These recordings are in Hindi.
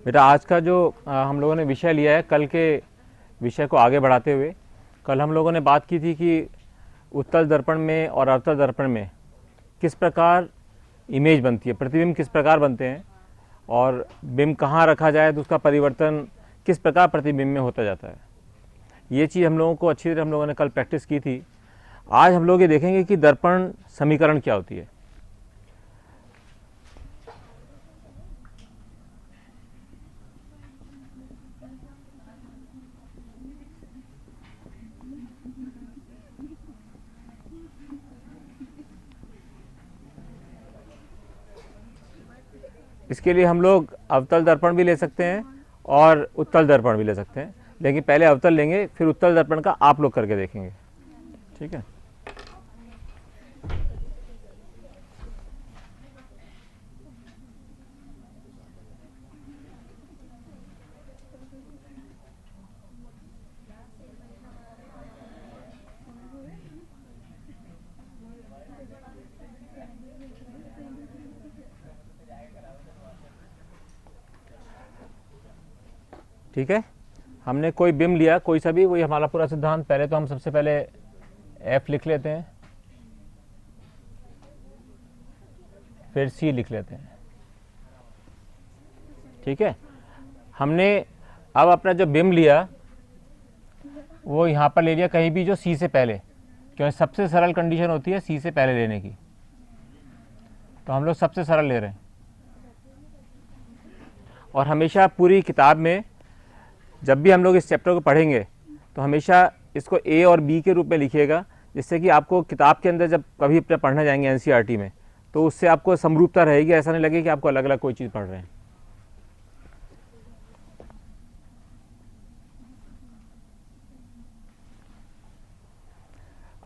बेटा आज का जो हम लोगों ने विषय लिया है, कल के विषय को आगे बढ़ाते हुए, कल हम लोगों ने बात की थी कि उत्तल दर्पण में और अवतल दर्पण में किस प्रकार इमेज बनती है, प्रतिबिंब किस प्रकार बनते हैं और बिंब कहाँ रखा जाए तो उसका परिवर्तन किस प्रकार प्रतिबिंब में होता जाता है। ये चीज़ हम लोगों को अच्छी तरह हम लोगों ने कल प्रैक्टिस की थी। आज हम लोग ये देखेंगे कि दर्पण समीकरण क्या होती है। इसके लिए हम लोग अवतल दर्पण भी ले सकते हैं और उत्तल दर्पण भी ले सकते हैं, लेकिन पहले अवतल लेंगे फिर उत्तल दर्पण का आप लोग करके देखेंगे। ठीक है। ठीक है, हमने कोई बिंब लिया, कोई सा भी, वही हमारा पूरा सिद्धांत। पहले तो हम सबसे पहले एफ लिख लेते हैं, फिर सी लिख लेते हैं। ठीक है, हमने अब अपना जो बिंब लिया वो यहाँ पर ले लिया कहीं भी जो सी से पहले, क्योंकि सबसे सरल कंडीशन होती है सी से पहले लेने की, तो हम लोग सबसे सरल ले रहे हैं। और हमेशा पूरी किताब में जब भी हम लोग इस चैप्टर को पढ़ेंगे तो हमेशा इसको ए और बी के रूप में लिखिएगा, जिससे कि आपको किताब के अंदर जब कभी पढ़ने जाएंगे एनसीईआरटी में तो उससे आपको समरूपता रहेगी, ऐसा नहीं लगे कि आपको अलग अलग कोई चीज़ पढ़ रहे हैं।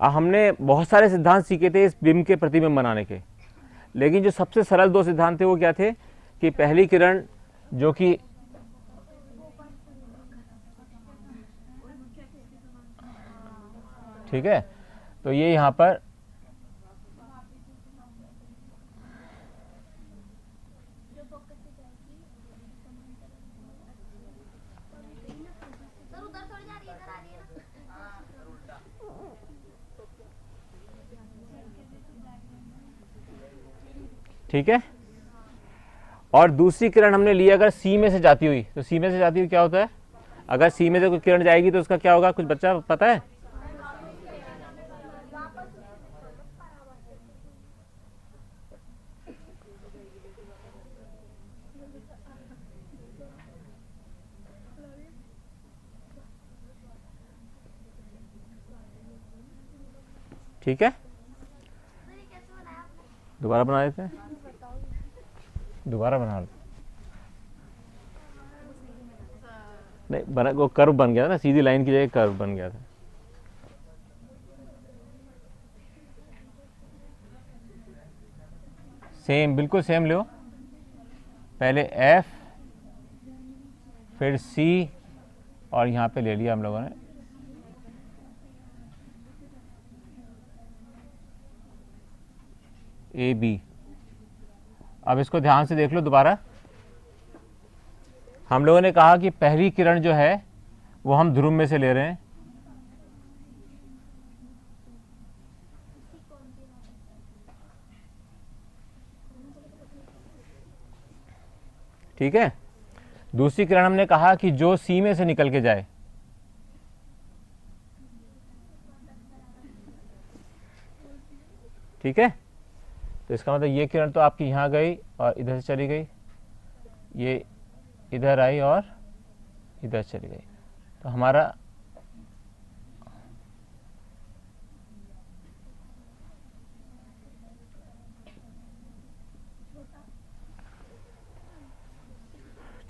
हमने बहुत सारे सिद्धांत सीखे थे इस बिंब के प्रतिबिंब बनाने के, लेकिन जो सबसे सरल दो सिद्धांत थे वो क्या थे कि पहली किरण जो कि ठीक है, तो ये यहाँ पर ठीक है, और दूसरी किरण हमने ली अगर सी में से जाती हुई, तो सी में से जाती हुई क्या होता है, अगर सी में से कोई किरण जाएगी तो उसका क्या होगा, कुछ बच्चा पता है? ठीक है, दोबारा बना देते हैं, दोबारा बना लो। नहीं बना, वो कर्व बन गया था ना, सीधी लाइन की जगह कर्व बन गया था। सेम, बिल्कुल सेम लो, पहले एफ फिर सी और यहाँ पे ले लिया हम लोगों ने ए बी। अब इसको ध्यान से देख लो दोबारा। हम लोगों ने कहा कि पहली किरण जो है वो हम ध्रुव में से ले रहे हैं, ठीक है। दूसरी किरण हमने कहा कि जो सी में से निकल के जाए, ठीक है, तो इसका मतलब ये किरण तो आपकी यहाँ गई और इधर से चली गई, ये इधर आई और इधर चली गई, तो हमारा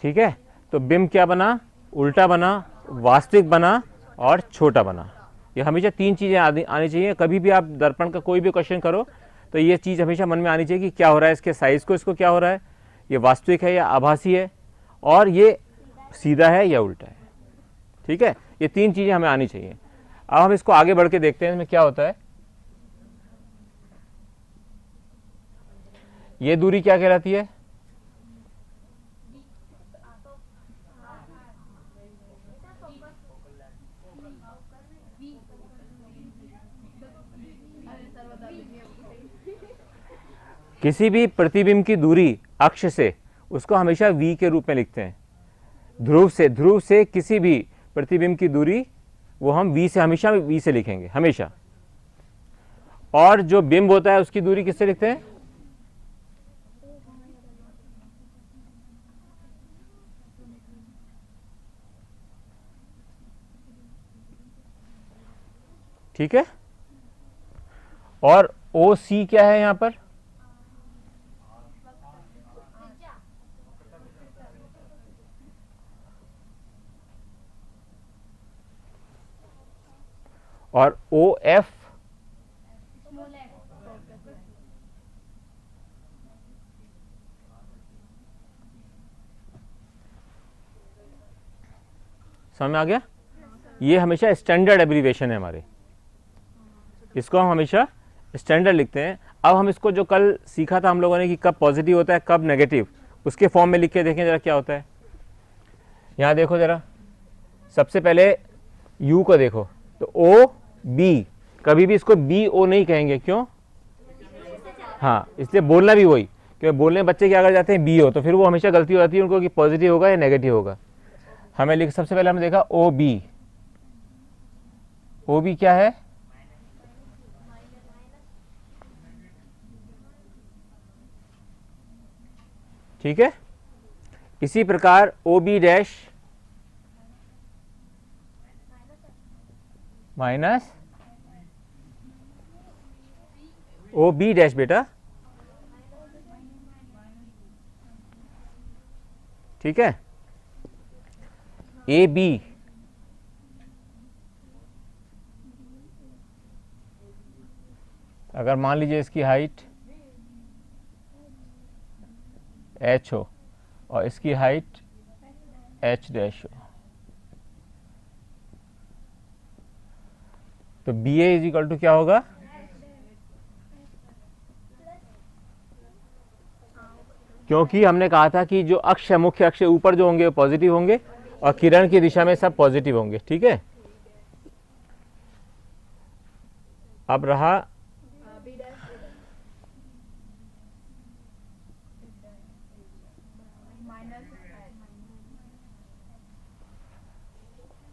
ठीक है। तो बिंब क्या बना, उल्टा बना, वास्तविक बना और छोटा बना। ये हमेशा तीन चीज़ें आनी चाहिए। कभी भी आप दर्पण का कोई भी क्वेश्चन करो तो ये चीज़ हमेशा मन में आनी चाहिए कि क्या हो रहा है, इसके साइज़ को, इसको क्या हो रहा है, ये वास्तविक है या आभासी है, और ये सीधा है या उल्टा है। ठीक है, ये तीन चीज़ें हमें आनी चाहिए। अब हम इसको आगे बढ़ के देखते हैं इसमें क्या होता है। ये दूरी क्या कहलाती है, किसी भी प्रतिबिंब की दूरी अक्ष से उसको हमेशा v के रूप में लिखते हैं। ध्रुव से किसी भी प्रतिबिंब की दूरी वो हम v से, हमेशा v से लिखेंगे हमेशा। और जो बिंब होता है उसकी दूरी किससे लिखते हैं? ठीक है। और ओ सी क्या है यहां पर? और ओ एफ समझ में आ गया? ये हमेशा स्टैंडर्ड एब्रीविएशन है हमारे, इसको हम हमेशा स्टैंडर्ड लिखते हैं। अब हम इसको जो कल सीखा था हम लोगों ने कि कब पॉजिटिव होता है कब नेगेटिव, उसके फॉर्म में लिख के देखें जरा क्या होता है। यहां देखो जरा, सबसे पहले U को देखो तो O B, कभी भी इसको B O नहीं कहेंगे, क्यों? हाँ, इसलिए बोलना भी वही, क्योंकि बोलने बच्चे क्या कर जाते हैं B O, तो फिर वो हमेशा गलती हो जाती है उनको कि पॉजिटिव होगा या नेगेटिव होगा। हमें लिख, सबसे पहले हमने देखा O B, O B क्या है? ठीक है। इसी प्रकार O B dash minus O B dash, बेटा ठीक है। ए बी अगर मान लीजिए इसकी हाइट h हो और इसकी हाइट h डैश हो, तो B A is equal to क्या होगा? क्योंकि हमने कहा था कि जो अक्ष है, मुख्य अक्ष ऊपर जो होंगे वो पॉजिटिव होंगे और किरण की दिशा में सब पॉजिटिव होंगे। ठीक है। अब रहा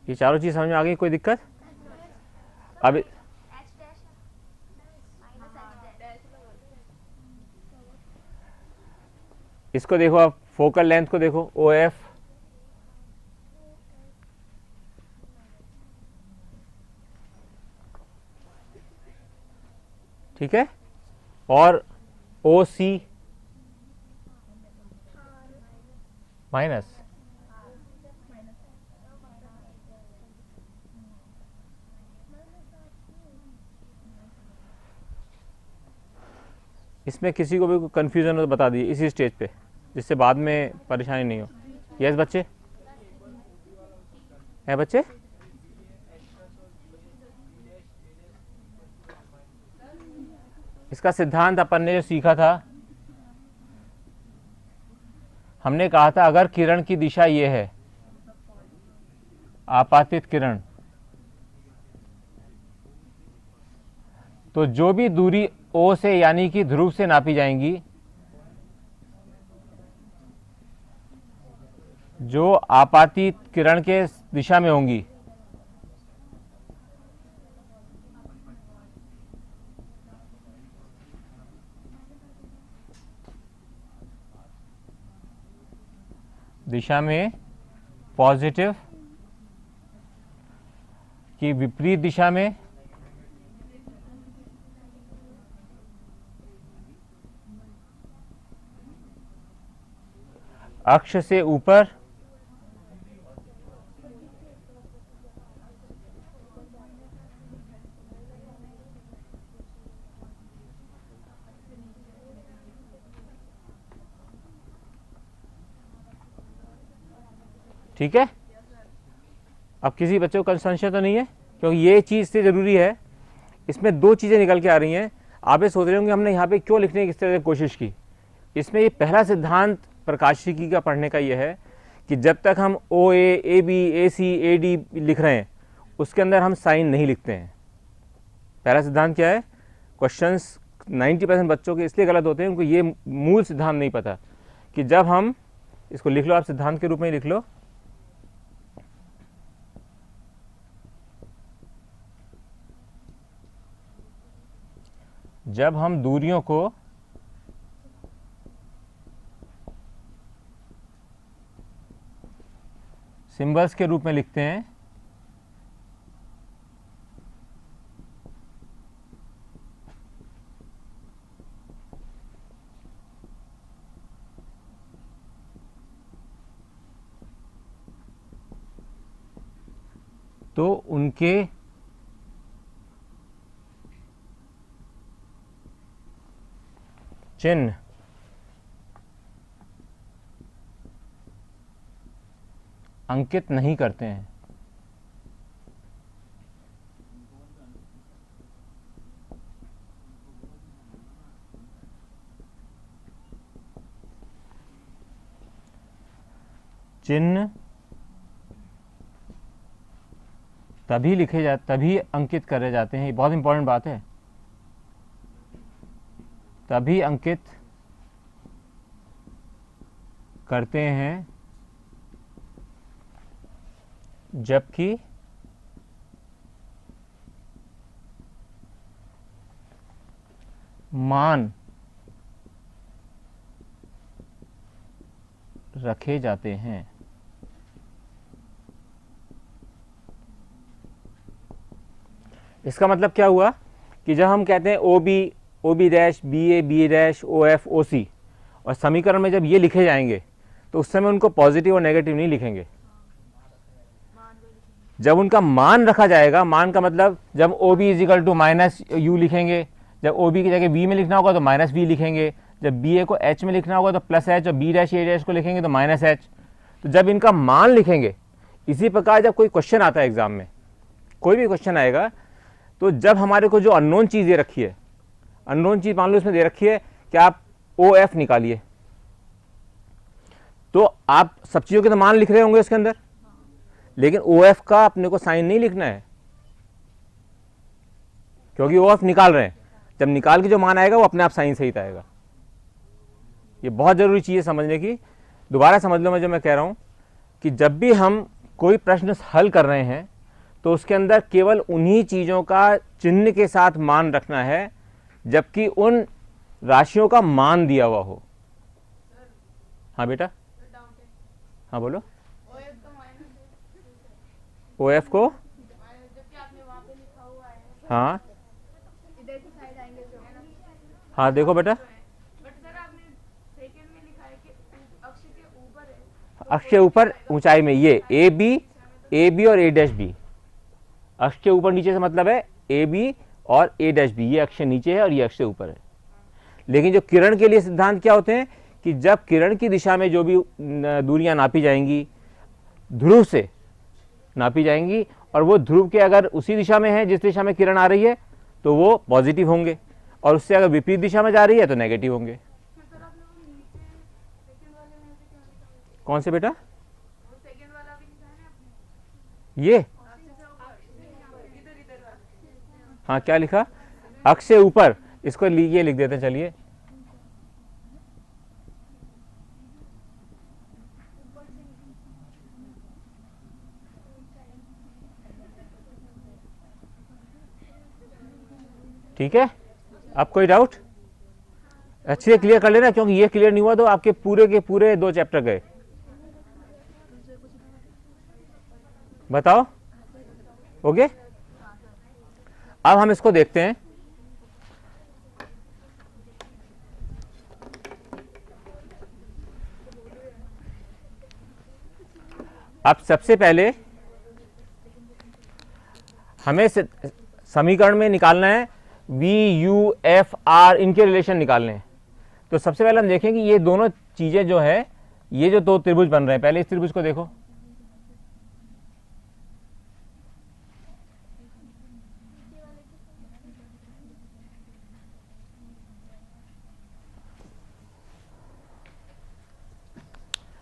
ये चारों चीज समझ में आ गई, कोई दिक्कत? अब इसको देखो, आप फोकल लेंथ को देखो, ओ एफ ठीक है, और ओ सी माइनस, इसमें किसी को भी कंफ्यूजन हो तो बता दीजिए इसी स्टेज पे, जिससे बाद में परेशानी नहीं हो। यस बच्चे, है बच्चे? इसका सिद्धांत अपन ने जो सीखा था, हमने कहा था अगर किरण की दिशा ये है, आपातित किरण, तो जो भी दूरी O से यानी कि ध्रुव से नापी जाएंगी, जो आपातित किरण के दिशा में होंगी, दिशा में पॉजिटिव की विपरीत दिशा में अक्ष से ऊपर ठीक है। अब किसी बच्चे को संशय तो नहीं है, क्योंकि ये चीज से जरूरी है। इसमें दो चीजें निकल के आ रही हैं। आप ये सोच रहे होंगे हमने यहाँ पे क्यों लिखने की इस तरह से कोशिश की। इसमें ये पहला सिद्धांत प्रकाशिकी का पढ़ने का ये है कि जब तक हम ओ A B A C A D लिख रहे हैं उसके अंदर हम साइन नहीं लिखते हैं। पहला सिद्धांत क्या है? क्वेश्चंस 90% बच्चों के इसलिए गलत होते हैं, उनको ये मूल सिद्धांत नहीं पता कि जब हम इसको लिख लो, आप सिद्धांत के रूप में लिख लो, जब हम दूरियों को सिंबल्स के रूप में लिखते हैं तो उनके चिन्ह अंकित नहीं करते हैं। चिन्ह तभी अंकित करे जाते हैं, ये बहुत इंपॉर्टेंट बात है, तभी अंकित करते हैं जबकि मान रखे जाते हैं। इसका मतलब क्या हुआ कि जब हम कहते हैं O B dash, B dash, O F, O C, और समीकरण में जब ये लिखे जाएंगे तो उस समय उनको पॉजिटिव और नेगेटिव नहीं लिखेंगे। जब उनका मान रखा जाएगा, मान का मतलब जब O B is equal to minus u लिखेंगे, जब ओ बी की जगह बी में लिखना होगा तो माइनस बी लिखेंगे, जब बी ए को एच में लिखना होगा तो प्लस एच, और बी डैश ए डैश को लिखेंगे तो माइनस एच। तो जब इनका मान लिखेंगे, इसी प्रकार जब कोई क्वेश्चन आता है एग्जाम में, कोई भी क्वेश्चन आएगा, तो जब हमारे को जो अननोन चीज़ दे रखी है, अननोन चीज़ मान लो इसमें दे रखी है कि आप ओ एफ निकालिए, तो आप सब चीज़ों के तो मान लिख रहे होंगे उसके अंदर, लेकिन ओ एफ का अपने को साइन नहीं लिखना है, क्योंकि ओ एफ निकाल रहे हैं। जब निकाल के जो मान आएगा वो अपने आप साइन सहित आएगा। ये बहुत जरूरी चीज़ है समझने की। दोबारा समझ लो मैं जो मैं कह रहा हूं कि जब भी हम कोई प्रश्न हल कर रहे हैं तो उसके अंदर केवल उन्हीं चीज़ों का चिन्ह के साथ मान रखना है जबकि उन राशियों का मान दिया हुआ हो। हाँ बेटा, हाँ बोलो। ओ एफ को, हाँ हाँ देखो बेटा, अक्ष के ऊपर ऊंचाई में ये ए बी और ए डैश बी, अक्ष के ऊपर नीचे से मतलब है ए बी और ए डैश बी, ये अक्ष नीचे है और ये अक्ष ऊपर है। लेकिन जो किरण के लिए सिद्धांत क्या होते हैं कि जब किरण की दिशा में जो भी दूरियां नापी जाएंगी, ध्रुव से नापी जाएंगी, और वो ध्रुव के अगर उसी दिशा में है जिस दिशा में किरण आ रही है तो वो पॉजिटिव होंगे, और उससे अगर विपरीत दिशा में जा रही है तो नेगेटिव होंगे। कौन से बेटा? ये हाँ क्या लिखा? अक्ष से ऊपर, इसको ये लिख देते हैं, चलिए ठीक है। अब कोई डाउट? अच्छे से क्लियर कर लेना, क्योंकि ये क्लियर नहीं हुआ तो आपके पूरे के पूरे 2 चैप्टर गए। बताओ, ओके। अब हम इसको देखते हैं। अब सबसे पहले हमें समीकरण में निकालना है वी यू एफ आर, इनके रिलेशन निकालने हैं। तो सबसे पहले हम देखें कि ये दोनों चीजें जो है, ये जो 2 त्रिभुज बन रहे हैं, पहले इस त्रिभुज को देखो,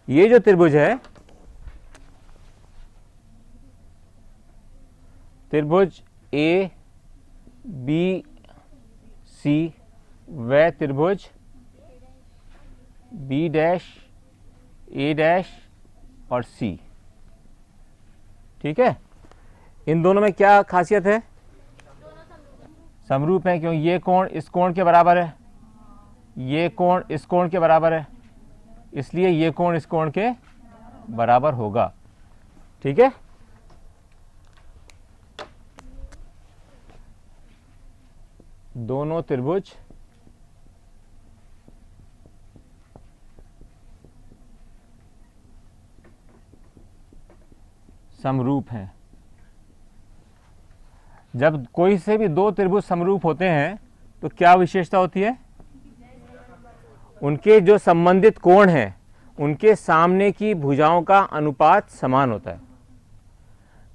ये जो त्रिभुज है, त्रिभुज ए बी सी वह त्रिभुज बी डैश ए डैश और सी। ठीक है, इन दोनों में क्या खासियत है? समरूप है, क्योंकि ये कोण इस कोण के बराबर है, ये कोण इस कोण के बराबर है, इसलिए ये कोण इस कोण के बराबर होगा। ठीक है, दोनों त्रिभुज समरूप हैं। जब कोई से भी दो त्रिभुज समरूप होते हैं तो क्या विशेषता होती है? उनके जो संबंधित कोण हैं उनके सामने की भुजाओं का अनुपात समान होता है।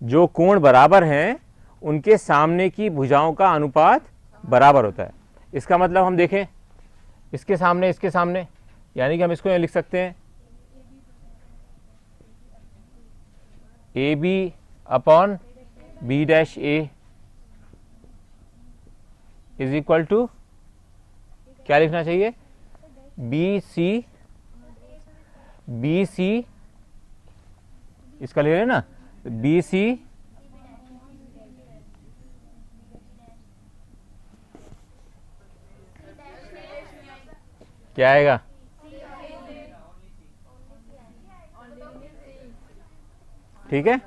जो कोण बराबर हैं उनके सामने की भुजाओं का अनुपात बराबर होता है। इसका मतलब हम देखें, इसके सामने, यानी कि हम इसको लिख सकते हैं A B upon B dash A is equal to क्या लिखना चाहिए? बी सी इसका ले रहे हैं ना, बी सी क्या आएगा? ठीक है,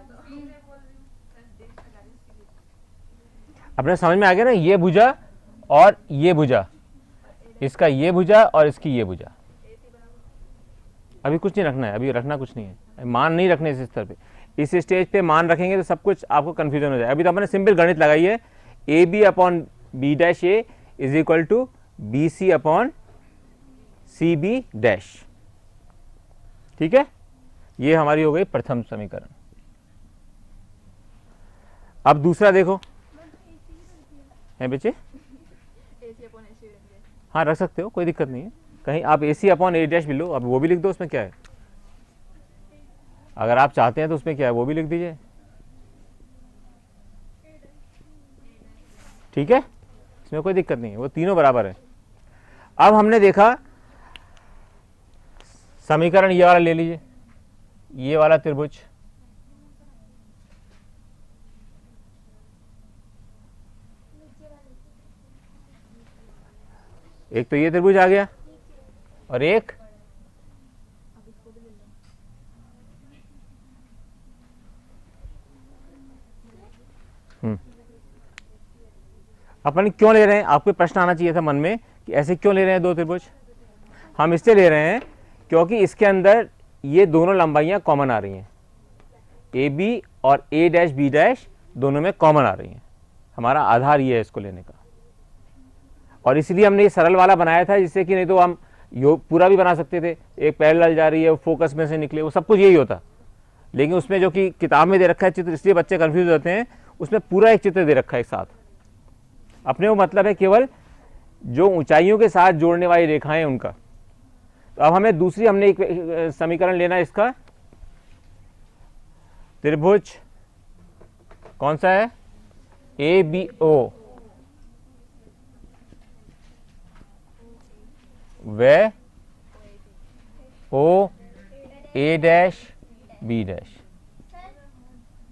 अपने समझ में आ गया ना? ये भुजा और ये भुजा, इसका ये भुजा और इसकी ये भुजा। अभी कुछ नहीं रखना है, अभी रखना कुछ नहीं है, मान नहीं रखने इस स्तर पे। इस स्टेज पे मान रखेंगे तो सब कुछ आपको कंफ्यूजन हो जाए। अभी तो अपने सिंपल गणित लगाई है, A B upon B dash A is equal to B C upon C B dash. ठीक है, ये हमारी हो गई प्रथम समीकरण। अब दूसरा देखो, है बच्चे? हाँ रख सकते हो, कोई दिक्कत नहीं है। कहीं आप ए सी अपॉन ए डैश भी लो, अब वो भी लिख दो, उसमें क्या है? अगर आप चाहते हैं तो उसमें क्या है, वो भी लिख दीजिए। ठीक है, इसमें कोई दिक्कत नहीं है, वो तीनों बराबर है। अब हमने देखा समीकरण ये वाला ले लीजिए, ये वाला त्रिभुज, एक तो ये त्रिभुज आ गया और एक अपन क्यों ले रहे हैं? आपको प्रश्न आना चाहिए था मन में कि ऐसे क्यों ले रहे हैं दो त्रिभुज। हम इससे ले रहे हैं क्योंकि इसके अंदर ये दोनों लंबाइयां कॉमन आ रही हैं, ए बी और ए डैश बी डैश दोनों में कॉमन आ रही हैं। हमारा आधार ये है इसको लेने का, और इसलिए हमने ये सरल वाला बनाया था, जिससे कि नहीं तो हम यो पूरा भी बना सकते थे, एक पैरेलल जा रही है, फोकस में से निकले, वो सब कुछ यही होता। लेकिन उसमें जो कि किताब में दे रखा है चित्र, इसलिए बच्चे कंफ्यूज होते हैं। उसमें पूरा एक चित्र दे रखा है एक साथ। अपने वो मतलब है केवल जो ऊंचाइयों के साथ जोड़ने वाली रेखाएं उनका। तो अब हमें दूसरी, हमने एक समीकरण लेना है इसका, त्रिभुज कौन सा है? ए बी ओ, वे O A dash B dash.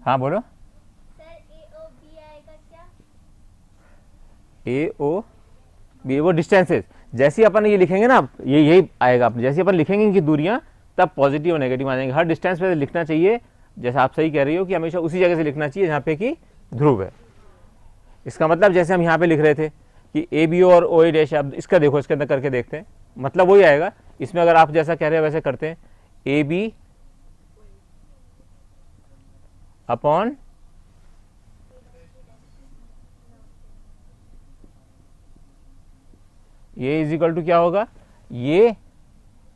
हाँ बोलो। ए ओ बी, वो डिस्टेंसेस जैसी अपन ये लिखेंगे ना, ये यही आएगा। अपन जैसे अपन लिखेंगे इनकी दूरियां, तब पॉजिटिव और नेगेटिव आ जाएंगे। हर डिस्टेंस पे लिखना चाहिए, जैसा आप सही कह रही हो कि हमेशा उसी जगह से लिखना चाहिए जहाँ पे कि ध्रुव है। इसका मतलब जैसे हम यहाँ पे लिख रहे थे कि ए बी ओ और ओ ए डैश, अब इसका देखो, इसके अंदर करके देखते हैं, मतलब वही आएगा। इसमें अगर आप जैसा कह रहे हैं वैसे करते हैं, ए बी अपॉन ये इज इक्वल टू क्या होगा? ये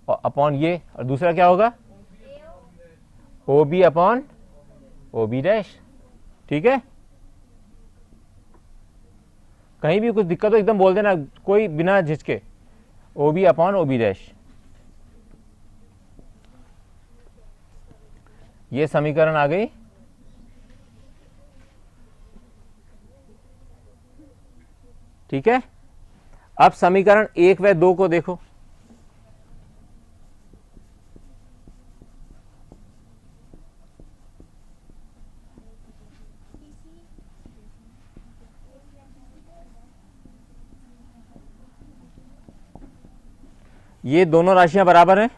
अपॉन ये, और दूसरा क्या होगा? O B upon O B dash. ठीक है, कहीं भी कुछ दिक्कत हो एकदम बोल देना, कोई बिना झिझके, O B upon O B dash. ये समीकरण आ गई। ठीक है, अब समीकरण 1 व 2 को देखो। ये दोनों राशियां बराबर हैं।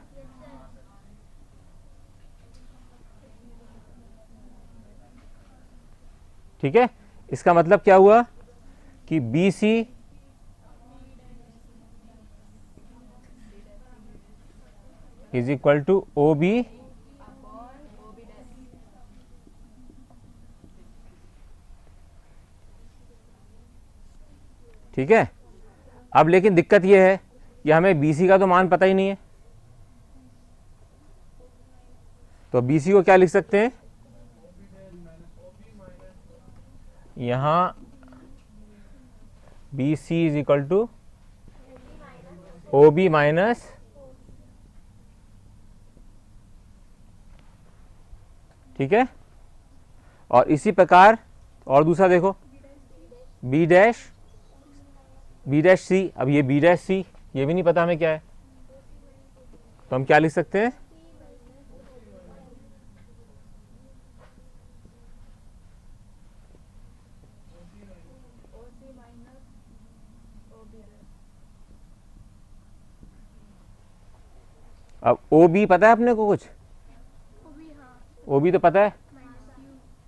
ठीक है, इसका मतलब क्या हुआ कि B C is equal to O B ठीक है। अब लेकिन दिक्कत यह है कि हमें बी सी का तो मान पता ही नहीं है, तो बी सी को क्या लिख सकते हैं, यहां B C is equal to O B minus ठीक है। और इसी प्रकार और दूसरा देखो बी डैश सी। अब ये बी डैश सी ये भी नहीं पता हमें क्या है, तो हम क्या लिख सकते हैं, अब ओ बी पता है अपने को कुछ, ओ बी तो पता है,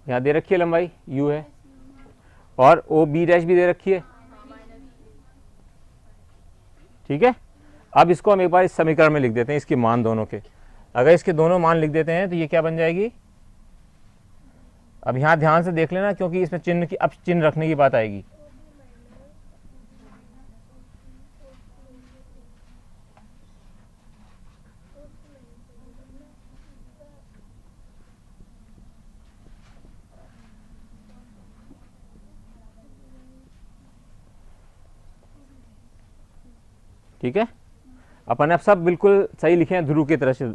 यहाँ दे रखी है लंबाई यू है, और ओ बी डैश भी दे रखी है। ठीक है, अब इसको हम एक बार इस समीकरण में लिख देते हैं, इसके मान दोनों के। अगर इसके दोनों मान लिख देते हैं तो ये क्या बन जाएगी, अब यहाँ ध्यान से देख लेना क्योंकि इसमें चिन्ह की अब चिन्ह रखने की बात आएगी। ठीक है, अपन अब सब बिल्कुल सही लिखे हैं, ध्रुव की तरह से,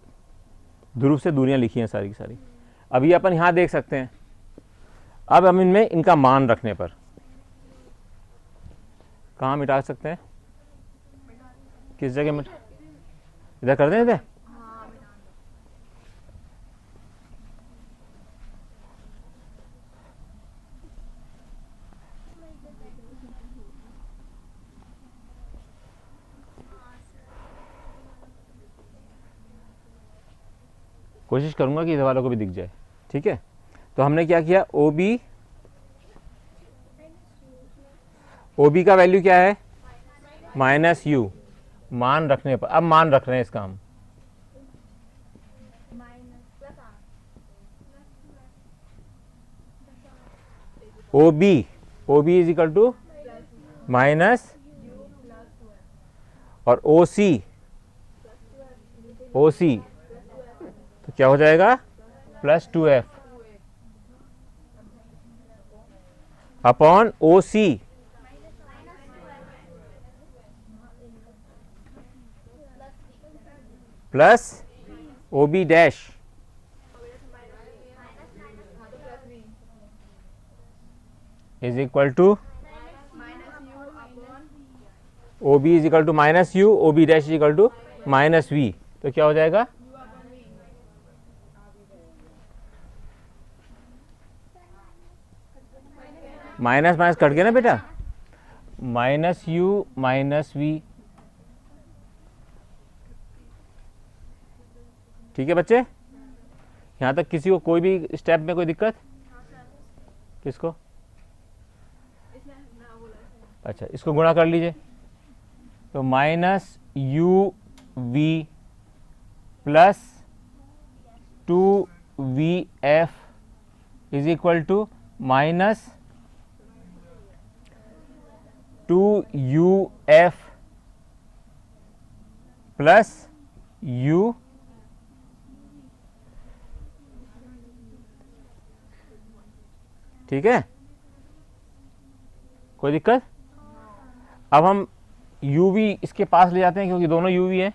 ध्रुव से दूरियां लिखी हैं सारी की सारी। अब ये अपन यहाँ देख सकते हैं। अब हम इनमें इनका मान रखने पर कहाँ मिटा सकते हैं, किस जगह मिटा, इधर कर दें इधर। कोशिश करूंगा कि इधर वालों को भी दिख जाए। ठीक है, तो हमने क्या किया, ओ बी का वैल्यू क्या है, माइनस यू, मान रखने पर। अब मान रख रहे हैं इसका हम, O B is equal to minus, और ओ सी तो क्या हो जाएगा, plus 2f upon O C plus O B dash is equal to O B is equal to minus u, O B dash is equal to minus v. तो क्या हो जाएगा, माइनस माइनस कट गया ना बेटा, माइनस यू माइनस वी। ठीक है बच्चे, यहाँ तक किसी को कोई भी स्टेप में कोई दिक्कत, किसको, अच्छा इसको गुणा कर लीजिए, तो minus u v plus 2vf is equal to minus 2uf plus u। ठीक है, कोई दिक्कत। अब हम uv इसके पास ले जाते हैं क्योंकि दोनों uv है,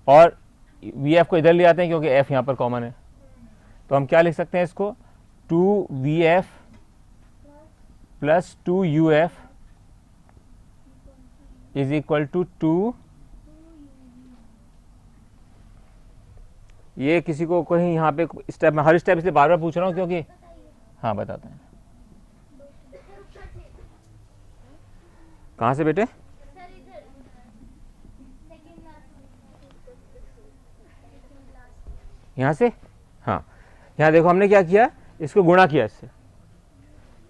और vf को इधर ले जाते हैं क्योंकि f यहाँ पर कॉमन है। तो हम क्या लिख सकते हैं इसको, 2vf plus 2uf is equal to 2, ये किसी को कहीं यहाँ पे स्टेप में, हर स्टेप इसलिए बार बार पूछ रहा हूँ क्योंकि, हाँ बताते हैं। कहाँ से बेटे? यहाँ से, हाँ। यहाँ देखो हमने क्या किया, इसको गुणा किया इससे,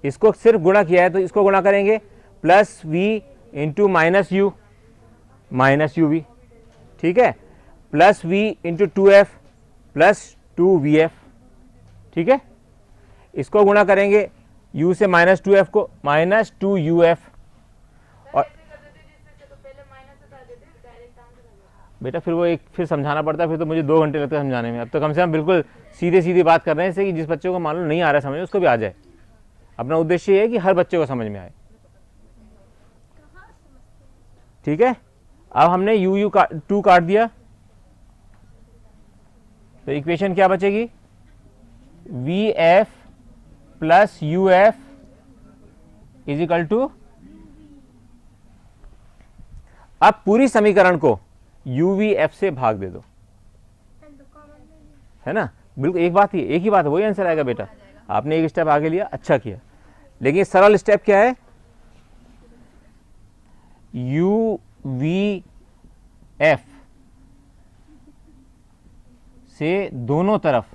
इसको सिर्फ गुणा किया है, तो इसको गुणा करेंगे plus v into minus u v, ठीक है, plus v into 2f plus 2vf, ठीक है। इसको गुणा करेंगे u से माइनस 2f को, माइनस 2uf, और बेटा फिर वो एक फिर समझाना पड़ता है, फिर तो मुझे 2 घंटे लगते हैं समझाने में। अब तो कम से कम बिल्कुल सीधे सीधी बात कर रहे हैं, इससे कि जिस बच्चे को मान लो नहीं आ रहा समझ में उसको भी आ जाए। अपना उद्देश्य ये है कि हर बच्चे को समझ में आए, ठीक है। अब हमने टू काट दिया, तो इक्वेशन क्या बचेगी, v f plus u f is equal to, अब पूरी समीकरण को यू वी एफ से भाग दे दो, है ना। बिल्कुल एक ही बात है, वही आंसर आएगा बेटा। आपने एक स्टेप आगे लिया, अच्छा किया, लेकिन सरल स्टेप क्या है, यू वी एफ से दोनों तरफ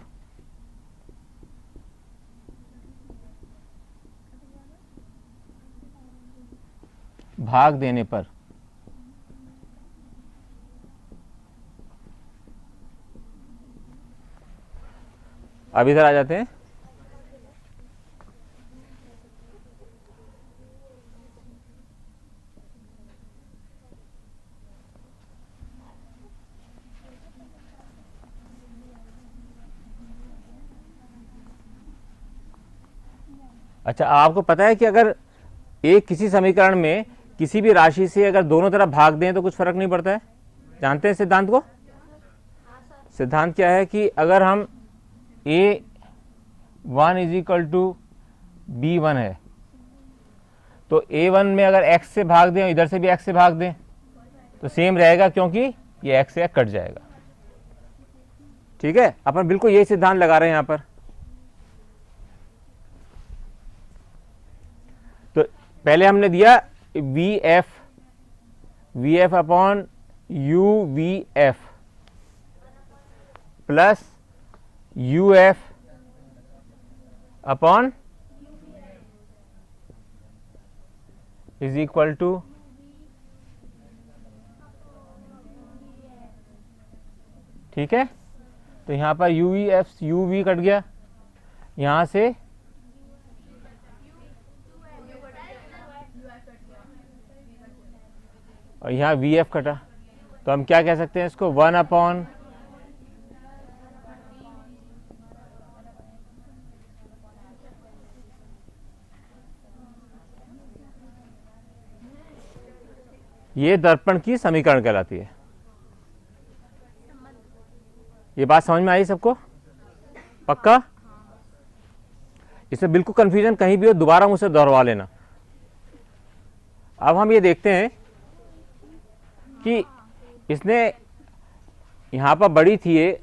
भाग देने पर अब इधर आ जाते हैं। अच्छा, आपको पता है कि अगर एक किसी समीकरण में किसी भी राशि से अगर दोनों तरफ भाग दें तो कुछ फर्क नहीं पड़ता है, जानते हैं सिद्धांत को? सिद्धांत क्या है कि अगर हम a1 is equal to b1 है, तो a1 में अगर x से भाग दें और इधर से भी x से भाग दें तो सेम रहेगा, क्योंकि ये x से कट जाएगा, ठीक है। अपन बिल्कुल यही सिद्धांत लगा रहे हैं यहां पर। तो पहले हमने दिया v f upon u v f plus u f upon is equal to, ठीक है। तो यहां पर u v f u v cut गया, यहां से और यहाँ वी एफ कटा, तो हम क्या कह सकते हैं इसको, 1 अपॉन ये दर्पण की समीकरण कहलाती है। ये बात समझ में आई सबको? पक्का? इसमें बिल्कुल कंफ्यूजन कहीं भी हो दोबारा मुझसे दोहरवा लेना। अब हम ये देखते हैं कि इसने यहाँ पर बड़ी थी, ये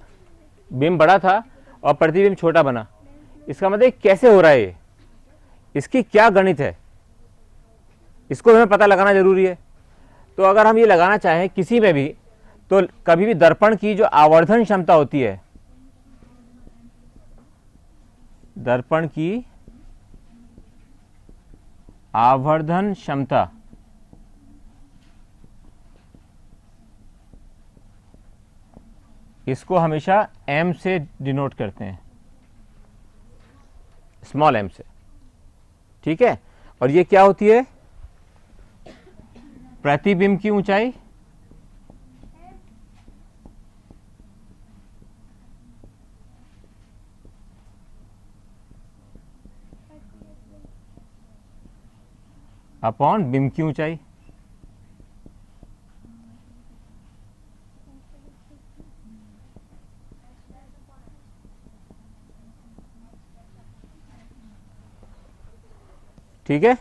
बिंब बड़ा था और प्रतिबिंब छोटा बना, इसका मतलब कैसे हो रहा है ये, इसकी क्या गणित है, इसको हमें पता लगाना जरूरी है। तो अगर हम ये लगाना चाहें किसी में भी, तो कभी भी दर्पण की जो आवर्धन क्षमता होती है, दर्पण की आवर्धन क्षमता, इसको हमेशा m से डिनोट करते हैं, स्मॉल m से, ठीक है। और ये क्या होती है, प्रतिबिंब की ऊंचाई अपॉन बिंब की ऊंचाई, ठीक है।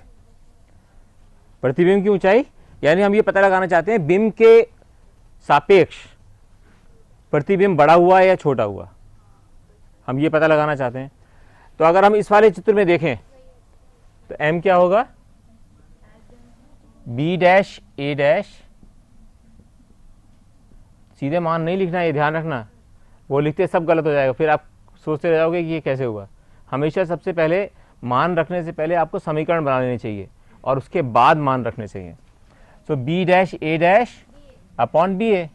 प्रतिबिंब की ऊंचाई यानी हम ये पता लगाना चाहते हैं बिंब के सापेक्ष प्रतिबिंब बड़ा हुआ है या छोटा हुआ, हम ये पता लगाना चाहते हैं। तो अगर हम इस वाले चित्र में देखें तो m क्या होगा, b डैश a डैश, सीधे मान नहीं लिखना, ये ध्यान रखना, वो लिखते सब गलत हो जाएगा, फिर आप सोचते रह जाओगे कि ये कैसे हुआ। हमेशा सबसे पहले मान रखने से पहले आपको समीकरण बना लेने चाहिए और उसके बाद मान रखने चाहिए। So b dash a dash upon B A,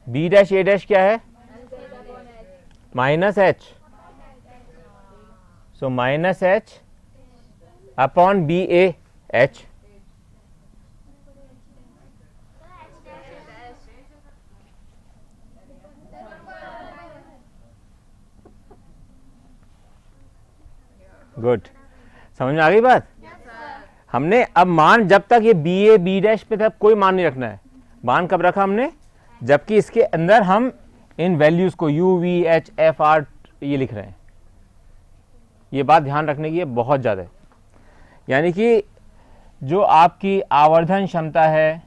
b dash a dash क्या है, minus h, so minus h upon B A H. Good, समझ में आ गई बात। हमने अब मान, जब तक ये बी ए बी डैश पे तक कोई मान नहीं रखना है। मान कब रखा हमने, जबकि इसके अंदर हम इन वैल्यूज को you V H F R ये लिख रहे हैं। ये बात ध्यान रखने की है, बहुत ज़्यादा है। यानी कि जो आपकी आवर्धन क्षमता है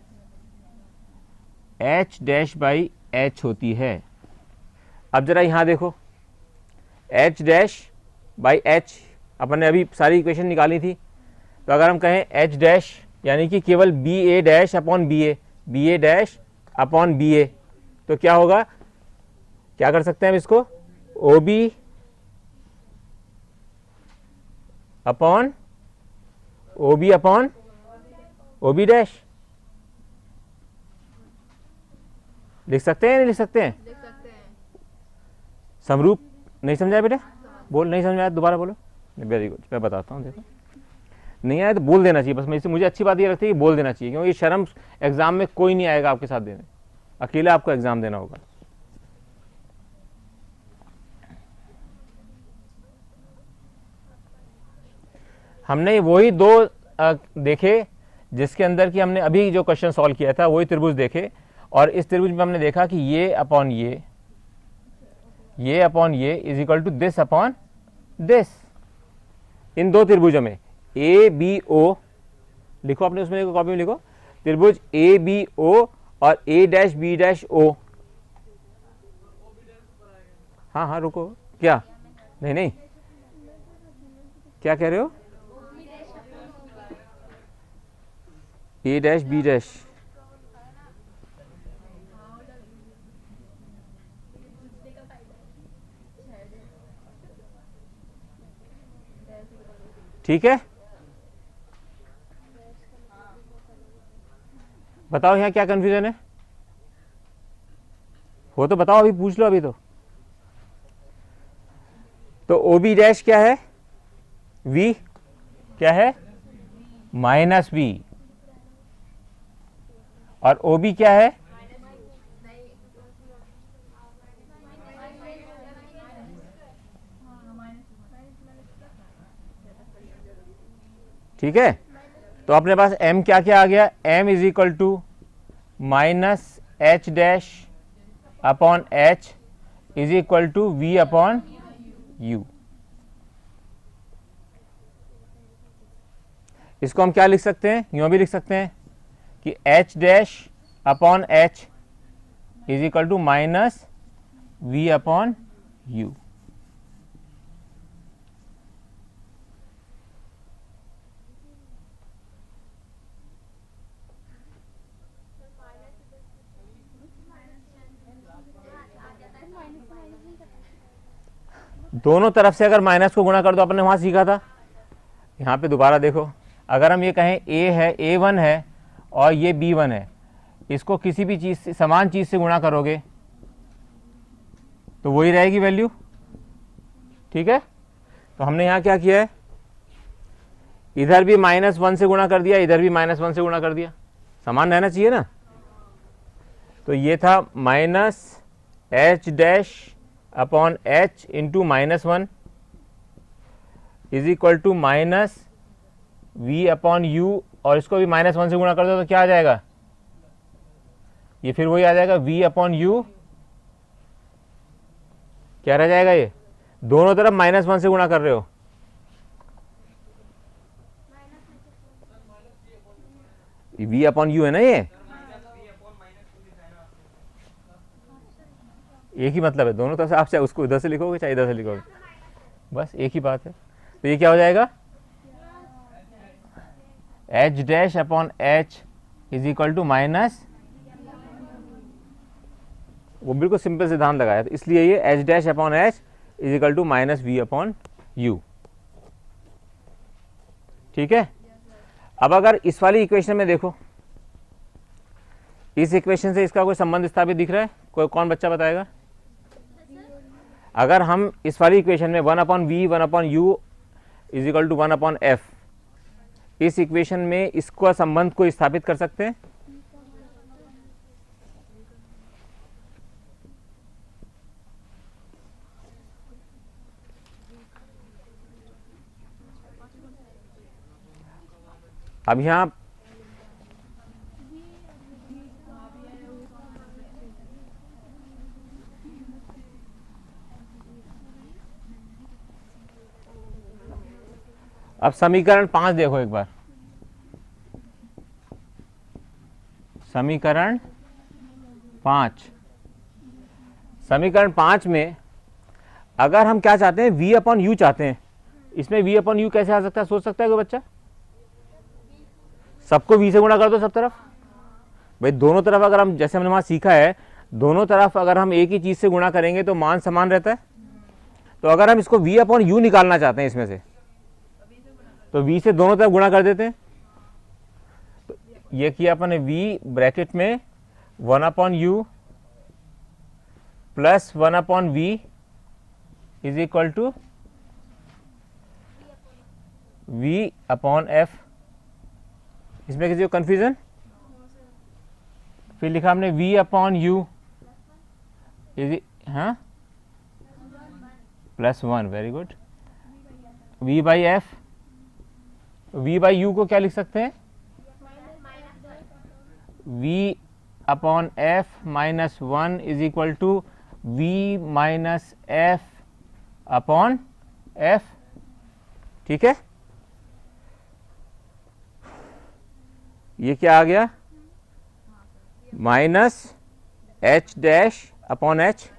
एच डैश बाई एच होती है। अब जरा यहाँ देखो, एच डैश बाई एच अपन ने अभी सारी इक्वेशन निकाली थी। तो अगर हम कहें एच डैश यानी कि केवल B A dash upon B A dash upon B A, तो क्या होगा, क्या कर सकते हैं हम इसको, O B upon O B upon O B dash लिख सकते हैं, नहीं लिख सकते हैं? समरूप नहीं समझाया बेटे, बोल, नहीं समझ आया दोबारा बोलो। वेरी गुड, मैं बताता हूँ, देखो नहीं आया तो बोल देना चाहिए, बस मुझे अच्छी बात ये लगती है कि बोल देना चाहिए, क्योंकि शर्म एग्जाम में कोई नहीं आएगा आपके साथ देने, अकेले आपको एग्जाम देना होगा। हमने वही दो देखे जिसके अंदर कि हमने अभी जो क्वेश्चन सॉल्व किया था, वही त्रिभुज देखे, और इस त्रिभुज में हमने देखा कि ये अपॉन ये अपॉन ये is equal to this upon this. इन दो त्रिभुजों में ए बी ओ लिखो, अपने उसमें लिखो, कॉपी में लिखो, त्रिभुज ए बी ओ और ए डैश बी डैश ओ। हाँ हाँ रुको, क्या, नहीं नहीं, क्या कह रहे हो, ए डैश बी डैश, ठीक है। बताओ यहाँ क्या कंफ्यूजन है, हो तो बताओ, अभी पूछ लो अभी तो ओ बी डैश क्या है, v क्या है, माइनस v, और ओ बी क्या है, ठीक है। तो अपने पास m क्या क्या आ गया, m is equal to minus H dash upon h is equal to v upon u। इसको हम क्या लिख सकते हैं, यूं भी लिख सकते हैं कि h dash upon h is equal to minus v upon u। दोनों तरफ से अगर माइनस को गुणा कर दो, आपने वहां सीखा था। यहाँ पे दोबारा देखो, अगर हम ये कहें a है, a1 है और ये b1 है, इसको किसी भी चीज से, समान चीज से गुणा करोगे तो वही रहेगी वैल्यू, ठीक है। तो हमने यहाँ क्या किया है, इधर भी -1 से गुणा कर दिया, इधर भी -1 से गुणा कर दिया, समान रहना चाहिए ना। तो ये था minus H dash upon H into -1 is equal to minus we upon you, और इसको भी -1 से गुणा कर दो तो क्या आ जाएगा, ये फिर वही आ जाएगा v अपॉन यू, क्या रह जाएगा, ये दोनों तरफ -1 से गुणा कर रहे हो, v अपॉन u है ना, ये एक ही मतलब है दोनों तरफ से। आप चाहे उसको इधर से लिखोगे चाहे इधर से लिखोगे, बस एक ही बात है। तो ये क्या हो जाएगा, H dash upon H is equal to minus, वो बिल्कुल सिंपल सिद्धांत लगाया, तो इसलिए ये H dash upon H is equal to minus we upon u. ठीक है। अब अगर इस वाली इक्वेशन में देखो, इस इक्वेशन से इसका कोई संबंध स्थापित दिख रहा है, कोई कौन बच्चा बताएगा? अगर हम इस वाली इक्वेशन में 1 upon v 1 upon you is equal to 1 upon f, इस इक्वेशन में इसका संबंध को स्थापित कर सकते हैं? अब यहां अब समीकरण 5 देखो एक बार, समीकरण 5, समीकरण 5 में अगर हम क्या चाहते हैं, v अपॉन यू चाहते हैं, इसमें v अपॉन यू कैसे आ सकता है, सोच सकता है कोई बच्चा? सबको v से गुणा कर दो सब तरफ। भाई दोनों तरफ अगर हम, जैसे हमने वहां सीखा है, दोनों तरफ अगर हम एक ही चीज से गुणा करेंगे तो मान समान रहता है। तो अगर हम इसको v अपॉन यू निकालना चाहते हैं इसमें से, तो v से दोनों तरफ गुणा कर देते हैं। तो ये किया अपन ने, v ब्रैकेट में 1 upon you plus 1 upon v is equal to v upon F. इसमें किसी को कंफ्यूजन? फिर लिखा हमने v अपॉन यू इज, हाँ plus 1, very good, v by f. v by you को क्या लिख सकते हैं, v upon f minus 1 is equal to v minus F upon F. ठीक है, ये क्या आ गया, minus H dash upon H.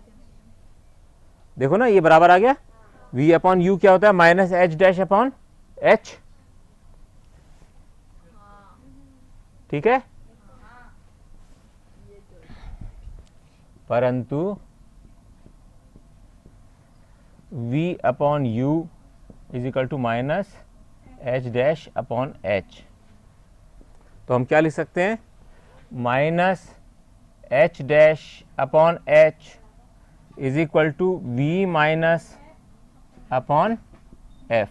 देखो ना ये बराबर आ गया, v अपॉन यू क्या होता है, minus H dash upon H. ठीक है, परंतु v upon you is equal to minus H dash upon H. तो हम क्या लिख सकते हैं, minus H dash upon H is equal to V minus upon F.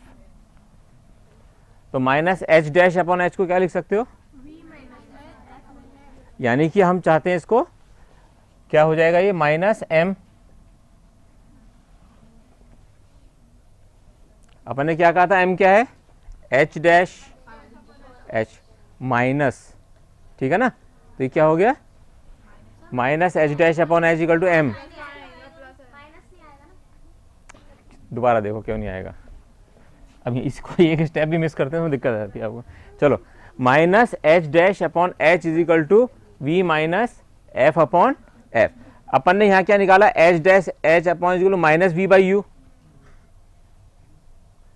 तो minus H dash upon H को क्या लिख सकते हो, यानी कि हम चाहते हैं इसको क्या हो जाएगा, ये माइनस एम। अपन ने क्या कहा था, m क्या है, h डैश h माइनस, ठीक है ना। तो ये क्या हो गया, minus H dash upon H equal to M. दोबारा देखो क्यों नहीं आएगा, अब इसको एक स्टेप भी मिस करते हैं तो दिक्कत आती है आपको। चलो, minus H dash upon H is equal to V minus F upon F. अपन ने यहाँ क्या निकाला, H dash H upon is equal to minus V by U.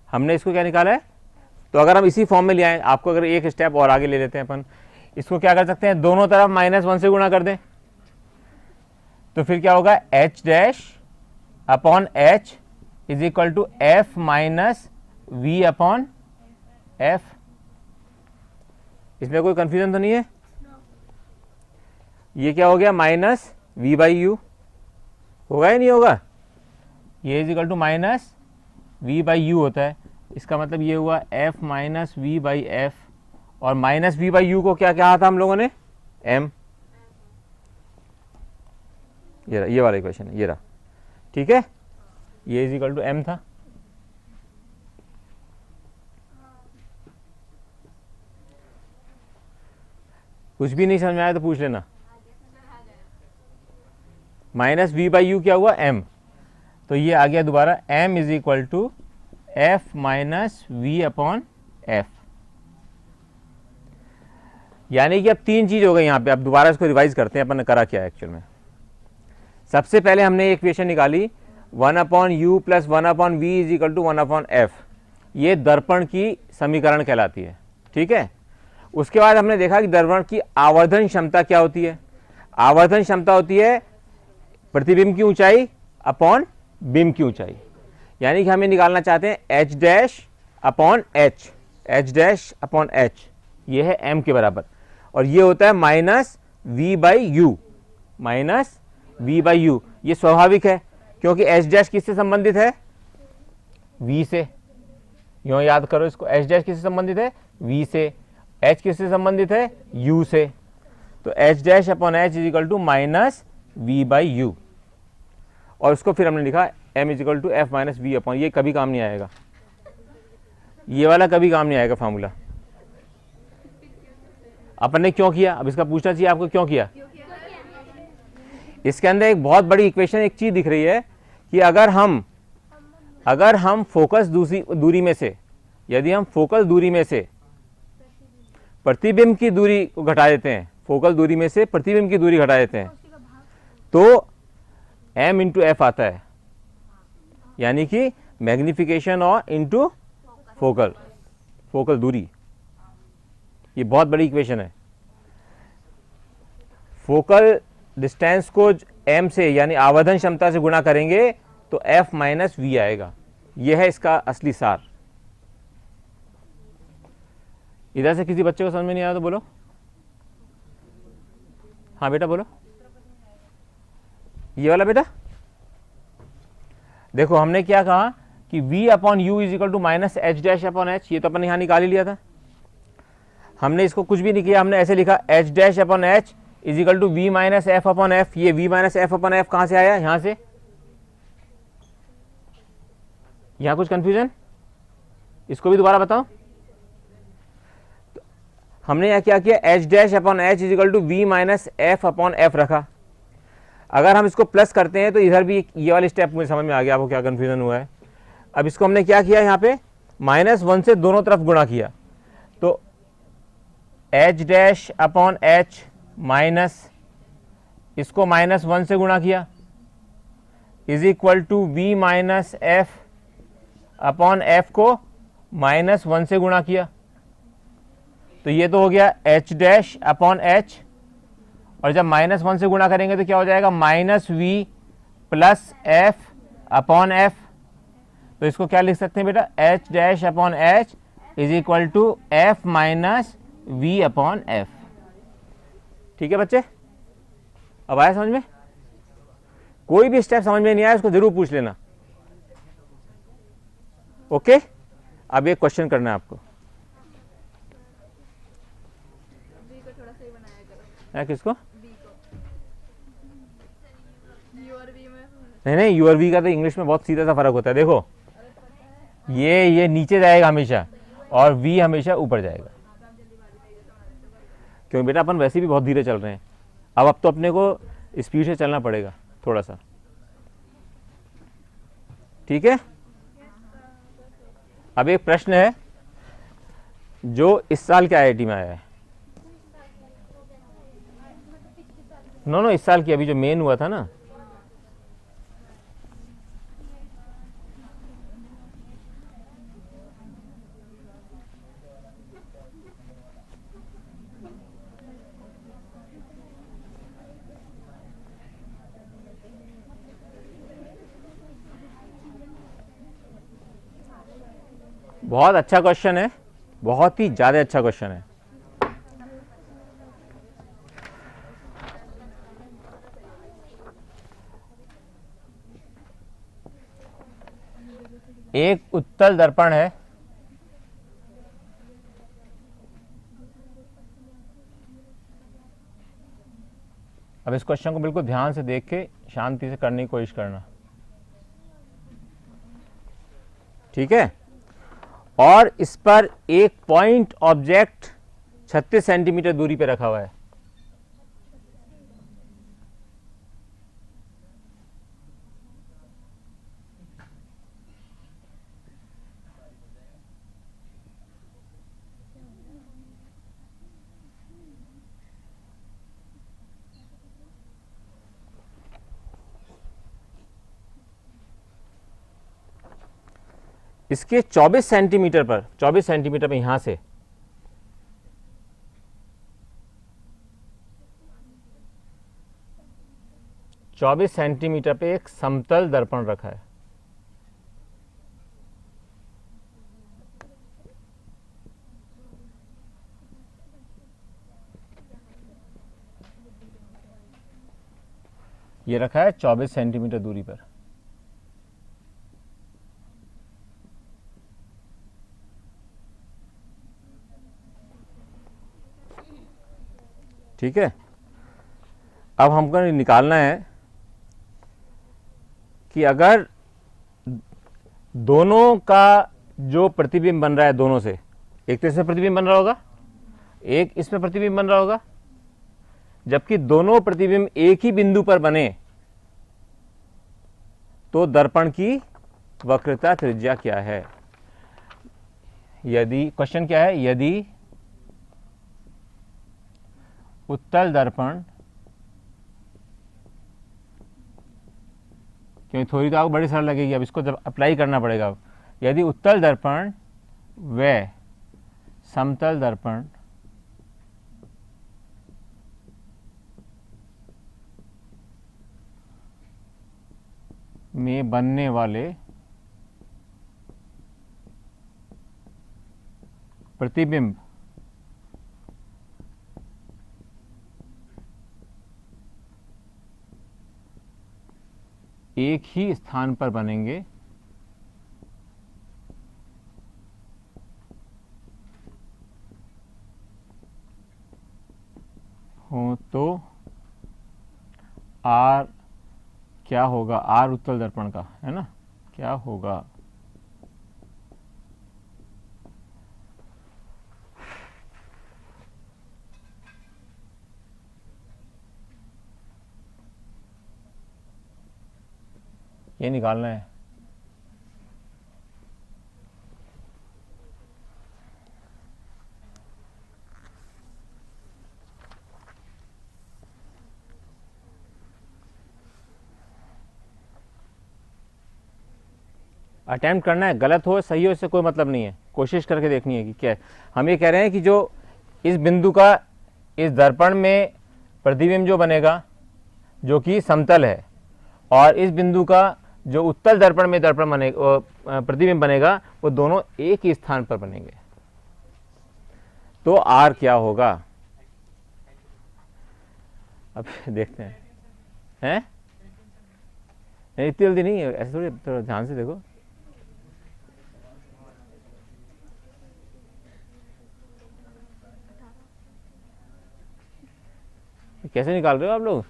हमने इसको क्या निकाला है, तो अगर हम इसी फॉर्म में ले आए, आपको अगर एक स्टेप और आगे ले लेते हैं अपन, इसको क्या कर सकते हैं, दोनों तरफ माइनस 1 से गुणा कर दें, तो फिर क्या होगा, H dash upon H is equal to F minus we upon F. इसमें कोई कंफ्यूजन तो नहीं है? ये क्या हो गया, माइनस वी बाई यू होगा या नहीं होगा, ये is equal to minus V by U होता है। इसका मतलब ये हुआ F minus V by F, और माइनस वी बाई यू को क्या कहा था हम लोगों ने, एम। ये वाला इक्वेशन है, ये रहा, ठीक है, ये इज इक्वल टू एम था। कुछ भी नहीं समझ में आया तो पूछ लेना। माइनस वी बाई यू क्या हुआ, एम, तो ये आ गया दोबारा, m is equal to F minus we upon F. यानी कि अब तीन चीज हो गई यहाँ पे। अब दोबारा इसको रिवाइज करते हैं अपन ने करा क्या है एक्चुअल में। सबसे पहले हमने एक इक्वेशन निकाली 1/u + 1/v is equal to 1/f। ये दर्पण की समीकरण कहलाती है, ठीक है। उसके बाद हमने देखा कि दर्पण की आवर्धन क्षमता क्या होती है। आवर्धन क्षमता होती है प्रतिबिंब की ऊंचाई अपॉन बिंब की ऊंचाई। यानी कि हमें निकालना चाहते हैं h dash upon h, h dash upon h, ये है m के बराबर, और ये होता है -v/u, -v/u। ये स्वाभाविक है क्योंकि h डैश किससे संबंधित है, v से। यूँ याद करो इसको, h डैश किससे संबंधित है, v से। h किससे संबंधित है, u से। तो h dash upon h is equal to -v/u, और उसको फिर हमने लिखा m is equal to f minus we upon. ये कभी काम नहीं आएगा, ये वाला कभी काम नहीं आएगा फार्मूला। अपन ने क्यों किया, अब इसका पूछना चाहिए आपको क्यों किया। इसके अंदर एक बहुत बड़ी इक्वेशन, एक चीज दिख रही है कि अगर हम फोकस दूरी में से, यदि हम फोकल दूरी में से प्रतिबिंब की दूरी को घटा देते हैं, फोकल दूरी में से प्रतिबिंब की दूरी घटा देते हैं, तो m इंटू एफ आता है, यानी कि मैग्निफिकेशन और इंटू फोकल दूरी। ये बहुत बड़ी इक्वेशन है। फोकल डिस्टेंस को m से यानी आवर्धन क्षमता से गुणा करेंगे तो f माइनस वी आएगा। यह है इसका असली सार। इधर से किसी बच्चे को समझ में नहीं आया तो बोलो। हाँ बेटा बोलो। ये वाला बेटा देखो, हमने क्या कहा कि v upon you is equal to minus H dash upon H. ये तो अपन ने यहां निकाल ही लिया था। हमने इसको कुछ भी नहीं किया, हमने ऐसे लिखा H dash upon H is equal to V minus F upon F. ये V minus F upon F कहां से आया, यहां से। यहां कुछ कंफ्यूजन, इसको भी दोबारा बताओ। हमने यहां क्या किया, H dash upon H is equal to V minus F upon F रखा। अगर हम इसको प्लस करते हैं तो इधर भी ये वाला स्टेप मुझे समझ में आ गया आपको क्या कंफ्यूजन हुआ है। अब इसको हमने क्या किया, यहाँ पे -1 से दोनों तरफ गुणा किया, तो H dash upon H minus इसको -1 से गुणा किया is equal to V minus F upon F को -1 से गुणा किया, तो ये तो हो गया एच डैश अपॉन एच, और जब -1 से गुणा करेंगे तो क्या हो जाएगा, -v plus F upon F. तो इसको क्या लिख सकते हैं बेटा, H dash upon H is equal to F minus we upon F. ठीक है बच्चे, अब आया समझ में। कोई भी स्टेप समझ में नहीं आया उसको जरूर पूछ लेना। ओके, अब एक क्वेश्चन करना है आपको। किसको, नहीं यू और वी का तो इंग्लिश में बहुत सीधा सा फर्क होता है। देखो ये नीचे जाएगा हमेशा और वी हमेशा ऊपर जाएगा, क्योंकि बेटा अपन वैसे भी बहुत धीरे चल रहे हैं। अब तो अपने को स्पीड से चलना पड़ेगा थोड़ा सा, ठीक है। अब एक प्रश्न है जो इस साल के IIT में आया है। नो इस साल की, अभी जो मेन हुआ था ना, बहुत अच्छा क्वेश्चन है, बहुत ही ज्यादा अच्छा क्वेश्चन है। एक उत्तल दर्पण है, अब इस क्वेश्चन को बिल्कुल ध्यान से देख के शांति से करने की कोशिश करना, ठीक है। और इस पर एक पॉइंट ऑब्जेक्ट 36 सेंटीमीटर दूरी पे रखा हुआ है। इसके 24 सेंटीमीटर पर, 24 सेंटीमीटर पर यहां से चौबीस सेंटीमीटर पे एक समतल दर्पण रखा है। ये रखा है 24 सेंटीमीटर दूरी पर। ठीक है, अब हमको निकालना है कि अगर दोनों का जो प्रतिबिंब बन रहा है, दोनों से एक तो इसमें प्रतिबिंब बन रहा होगा, एक इसमें प्रतिबिंब बन रहा होगा, जबकि दोनों प्रतिबिंब एक ही बिंदु पर बने तो दर्पण की वक्रता त्रिज्या क्या है। यदि क्वेश्चन क्या है, यदि उत्तल दर्पण, क्योंकि थोड़ी तो आपको बड़ी सरल लगेगी, अब इसको जब अप्लाई करना पड़ेगा। यदि उत्तल दर्पण व समतल दर्पण में बनने वाले प्रतिबिंब एक ही स्थान पर बनेंगे हो तो आर क्या होगा, आर उत्तल दर्पण का है ना, क्या होगा। ये निकालना है। अटेम्प्ट करना है, गलत हो सही हो इससे कोई मतलब नहीं है, कोशिश करके देखनी है कि क्या है। हम ये कह रहे हैं कि जो इस बिंदु का इस दर्पण में प्रतिबिंब जो बनेगा जो कि समतल है, और इस बिंदु का जो उत्तल दर्पण में दर्पण बनेगा प्रतिबिंब बनेगा, वो दोनों एक ही स्थान पर बनेंगे, तो आर क्या होगा। अब देखते हैं इतनी जल्दी नहीं है, ऐसे थोड़ी, थोड़ा ध्यान से देखो। कैसे निकाल रहे हो आप लोग?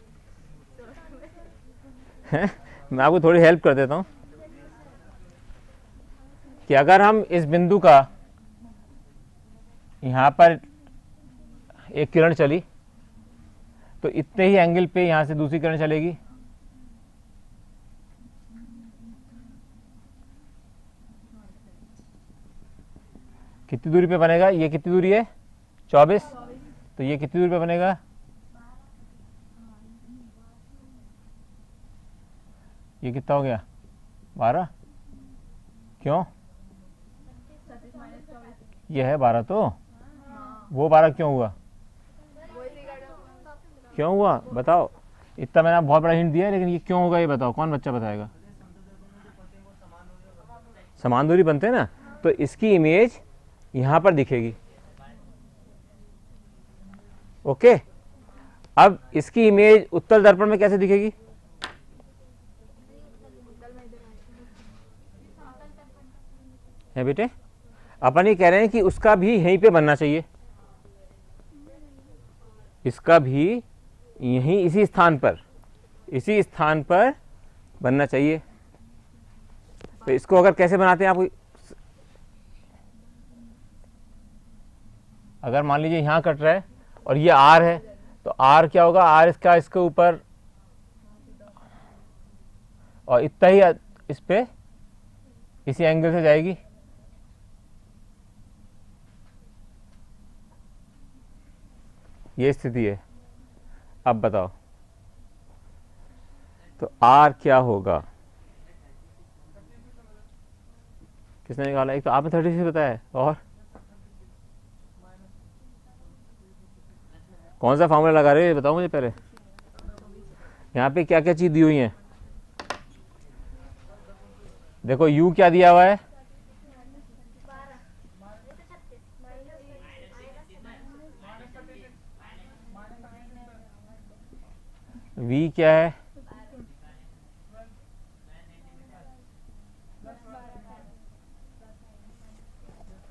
मैं आपको थोड़ी हेल्प कर देता हूं कि अगर हम इस बिंदु का यहां पर एक किरण चली तो इतने ही एंगल पे यहां से दूसरी किरण चलेगी, कितनी दूरी पे बनेगा, ये कितनी दूरी है 24, तो ये कितनी दूरी पे बनेगा, ये कितना हो गया 12, क्यों, ये है 12, तो वो 12 क्यों हुआ, क्यों हुआ बताओ। इतना मैंने बहुत बड़ा हिंट दिया है, लेकिन ये क्यों होगा ये बताओ, कौन बच्चा बताएगा। समान दूरी बनते हैं ना, तो इसकी इमेज यहां पर दिखेगी। ओके, अब इसकी इमेज उत्तल दर्पण में कैसे दिखेगी, है बेटे। अपन ये कह रहे हैं कि उसका भी यहीं पे बनना चाहिए, इसका भी यहीं इसी स्थान पर बनना चाहिए। तो इसको अगर कैसे बनाते हैं आप, अगर मान लीजिए यहां कट रहा है और ये आर है, तो आर क्या होगा, आर इसका इसके ऊपर और इतना ही इस पे इसी एंगल से जाएगी, ये स्थिति है। अब बताओ तो आर क्या होगा, किसने निकाला? एक तो आपने 36 बताया, और कौन सा फार्मूला लगा रहे हो ये बताओ मुझे पहले। यहाँ पे क्या क्या चीज़ दी हुई है? देखो u क्या दिया हुआ है? v क्या है?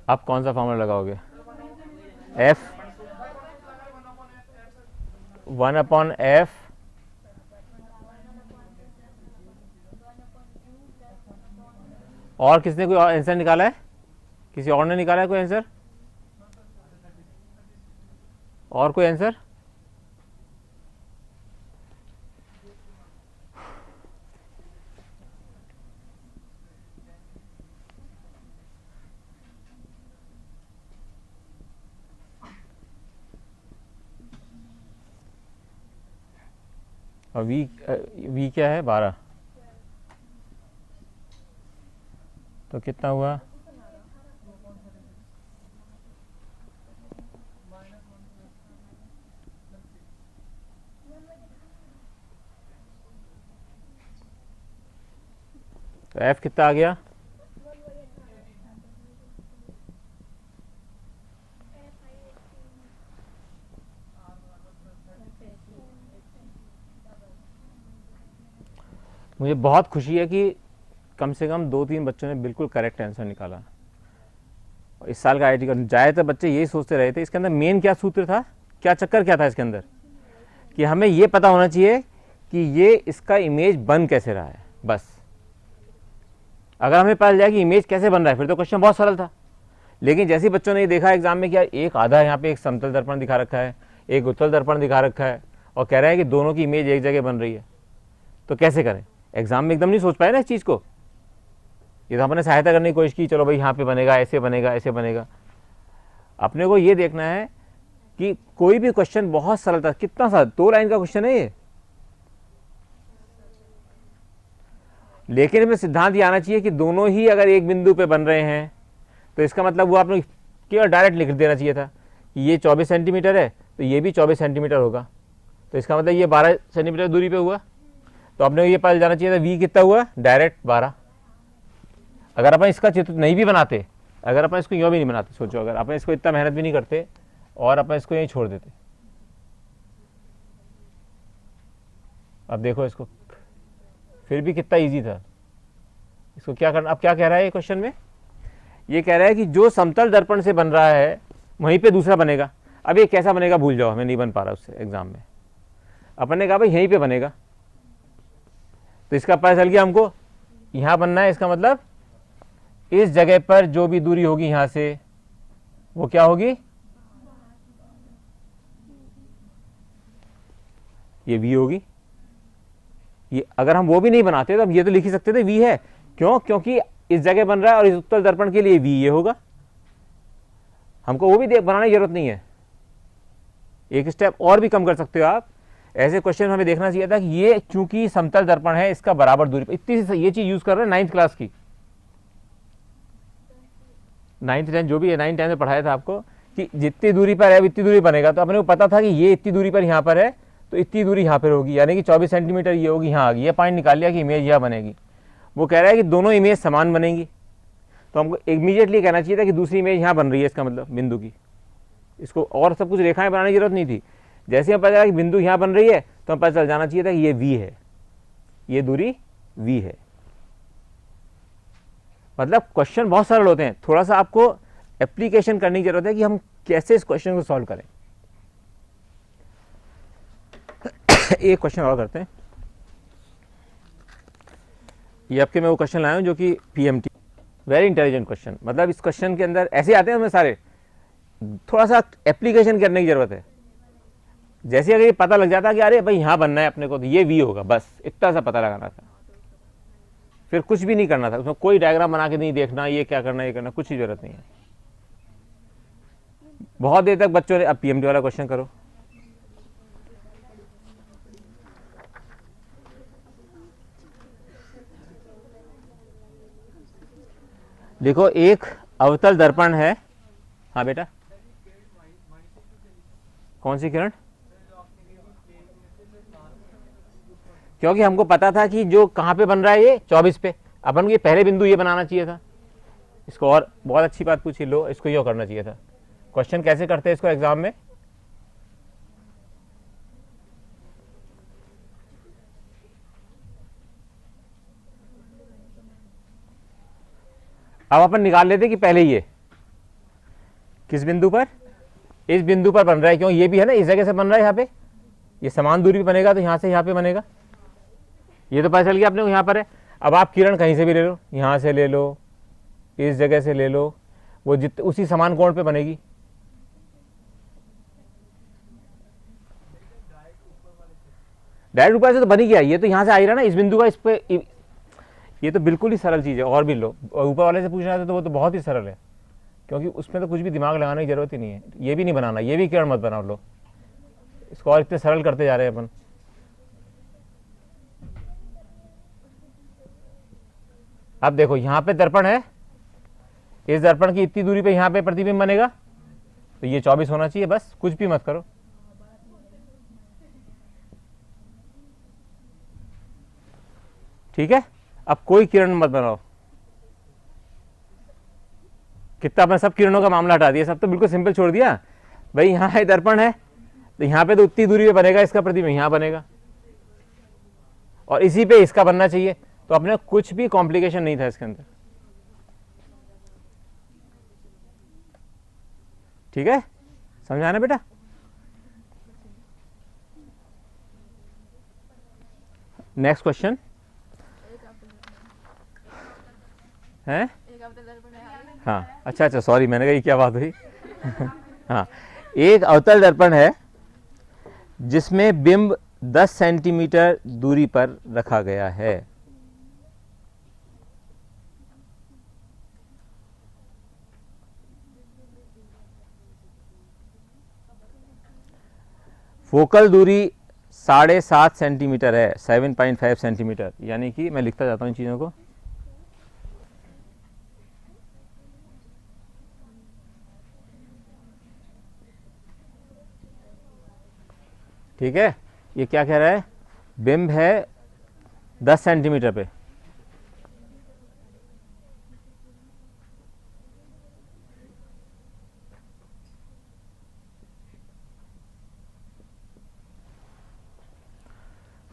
आप कौन सा फार्मूला लगाओगे? f 1/f और किसने कोई आंसर निकाला है? किसी और ने निकाला है कोई आंसर? और कोई आंसर? और v क्या है? 12। तो कितना हुआ? तो f कितना आ गया? मुझे बहुत खुशी है कि कम से कम 2-3 बच्चों ने बिल्कुल करेक्ट आंसर निकाला। इस साल का आईआईटी का ज़्यादातर बच्चे यही सोचते रहे थे। इसके अंदर मेन क्या सूत्र था, क्या चक्कर क्या था इसके अंदर, कि हमें ये पता होना चाहिए कि ये इसका इमेज बन कैसे रहा है। बस अगर हमें पता जाए कि इमेज कैसे बन रहा है फिर तो क्वेश्चन बहुत सरल था। लेकिन जैसे बच्चों ने ये देखा एग्जाम में कि यार एक आधा यहाँ पे एक समतल दर्पण दिखा रखा है, एक उत्तल दर्पण दिखा रखा है, और कह रहा है कि दोनों की इमेज एक जगह बन रही है, तो कैसे करें? एग्जाम में एकदम नहीं सोच पाए ना इस चीज़ को। ये तो अपने सहायता करने की कोशिश की, चलो भाई यहाँ पे बनेगा, ऐसे बनेगा, ऐसे बनेगा। अपने को ये देखना है कि कोई भी क्वेश्चन बहुत सरल था। कितना सा 2 लाइन का क्वेश्चन है ये, लेकिन इसमें सिद्धांत ये आना चाहिए कि दोनों ही अगर एक बिंदु पे बन रहे हैं तो इसका मतलब वो आपने केवल डायरेक्ट लिख देना चाहिए था कि ये 24 सेंटीमीटर है तो ये भी 24 सेंटीमीटर होगा, तो इसका मतलब ये 12 सेंटीमीटर दूरी पे हुआ। तो आपने ये पता जाना चाहिए था v कितना हुआ, डायरेक्ट 12। अगर अपन इसका चित्र नहीं भी बनाते, अगर अपन इसको यूँ भी नहीं बनाते, सोचो अगर अपन इसको इतना मेहनत भी नहीं करते और अपन इसको यहीं छोड़ देते, अब देखो इसको, फिर भी कितना इजी था। इसको क्या करना, अब क्या कह रहा है ये क्वेश्चन में? ये कह रहा है कि जो समतल दर्पण से बन रहा है वहीं पे दूसरा बनेगा। अब ये कैसा बनेगा भूल जाओ, हमें नहीं बन पा रहा उससे एग्जाम में। अपन ने कहा भाई यहीं पे बनेगा, तो इसका पता चल गया हमको यहां बनना है। इसका मतलब इस जगह पर जो भी दूरी होगी यहां से वो क्या होगी, ये v होगी। ये अगर हम वो भी नहीं बनाते तो हम ये तो लिख ही सकते थे v है, क्यों? क्योंकि इस जगह बन रहा है और इस उत्तल दर्पण के लिए v ये होगा। हमको वो भी बनाने की जरूरत नहीं है, एक स्टेप और भी कम कर सकते हो आप। ऐसे क्वेश्चन हमें देखना चाहिए था कि ये चूंकि समतल दर्पण है इसका बराबर दूरी पर, इतनी सी ये चीज यूज कर रहे हैं 9th क्लास की, 9th 10th जो भी है, 9th 10th में पढ़ाया था आपको कि जितनी दूरी पर है इतनी दूरी बनेगा। तो अपने को पता था कि ये इतनी दूरी पर यहाँ पर है तो इतनी दूरी यहाँ पर होगी, यानी कि 24 सेंटीमीटर ये होगी, यहाँ आ गई। ये पॉइंट निकाल लिया कि इमेज यहाँ बनेगी। वो कह रहा है कि दोनों इमेज समान बनेंगी, तो हमको इमीडिएटली कहना चाहिए था कि दूसरी इमेज यहाँ बन रही है, इसका मतलब बिंदु की। इसको और सब कुछ रेखाएं बनाने की जरूरत नहीं थी। जैसे हम पता चला कि बिंदु यहाँ बन रही है तो हम पता चल जाना चाहिए था कि ये v है, ये दूरी v है। मतलब क्वेश्चन बहुत सरल होते हैं, थोड़ा सा आपको एप्लीकेशन करने की जरूरत है कि हम कैसे इस क्वेश्चन को सॉल्व करें। एक क्वेश्चन और करते हैं। ये आपके मैं वो क्वेश्चन लाया हूं जो कि पीएमटी, वेरी इंटेलिजेंट क्वेश्चन। मतलब इस क्वेश्चन के अंदर ऐसे आते हैं हमें सारे, थोड़ा सा एप्लीकेशन करने की जरूरत है। जैसे अगर ये पता लग जाता कि अरे भाई यहां बनना है अपने को तो ये v होगा, बस इतना सा पता लगाना था, फिर कुछ भी नहीं करना था। उसमें कोई डायग्राम बना के नहीं देखना ये क्या करना ये करना, कुछ ही जरूरत नहीं है। बहुत देर तक बच्चों ने, अब पीएमटी वाला क्वेश्चन करो। देखो एक अवतल दर्पण है। हाँ बेटा, कौन सी किरण? क्योंकि हमको पता था कि जो कहाँ पे बन रहा है ये 24 पे, अपन को ये पहले बिंदु ये बनाना चाहिए था इसको। और बहुत अच्छी बात पूछी, लो इसको ये करना चाहिए था। क्वेश्चन कैसे करते हैं इसको एग्जाम में? अब अपन निकाल लेते कि पहले ये किस बिंदु पर, इस बिंदु पर बन रहा है, क्यों ये भी है ना इस जगह से बन रहा है, यहाँ पे ये समान दूरी पे बनेगा तो यहाँ से यहाँ पे बनेगा, ये तो पता चल गया अपने को यहाँ पर है। अब आप किरण कहीं से भी ले लो, यहाँ से ले लो, इस जगह से ले लो, वो उसी समान कोण पे बनेगी। डायरेक्ट ऊपर से तो बनी गया, ये तो यहाँ से आ ही रहा ना इस बिंदु का, इस पे ये तो बिल्कुल ही सरल चीज़ है। और भी लो, ऊपर वाले से पूछना है तो वो तो बहुत ही सरल है, क्योंकि उसमें तो कुछ भी दिमाग लगाने की जरूरत ही नहीं है। ये भी नहीं बनाना, ये भी किरण मत बनाओ, लो इसको और इतने सरल करते जा रहे हैं अपन। अब देखो यहाँ पे दर्पण है, इस दर्पण की इतनी दूरी पे यहाँ पे प्रतिबिंब बनेगा, तो ये 24 होना चाहिए, बस कुछ भी मत करो। ठीक है, अब कोई किरण मत बनाओ। कितना अपने सब किरणों का मामला हटा दिया, सब तो बिल्कुल सिंपल छोड़ दिया। भाई यहाँ है दर्पण है, तो यहाँ पे तो उतनी दूरी पे बनेगा, इसका प्रतिबिंब यहाँ बनेगा और इसी पे इसका बनना चाहिए, तो अपने कुछ भी कॉम्प्लिकेशन नहीं था इसके अंदर। ठीक है, समझाना बेटा? नेक्स्ट क्वेश्चन है। हाँ अच्छा अच्छा, सॉरी, मैंने कहा ये क्या बात हुई। हाँ, एक अवतल दर्पण है जिसमें बिंब 10 सेंटीमीटर दूरी पर रखा गया है। फोकल दूरी 7.5 सेंटीमीटर है, 7.5 सेंटीमीटर, यानी कि मैं लिखता जाता हूँ इन चीज़ों को। ठीक है, ये क्या कह रहा है? बिंब है 10 सेंटीमीटर पे,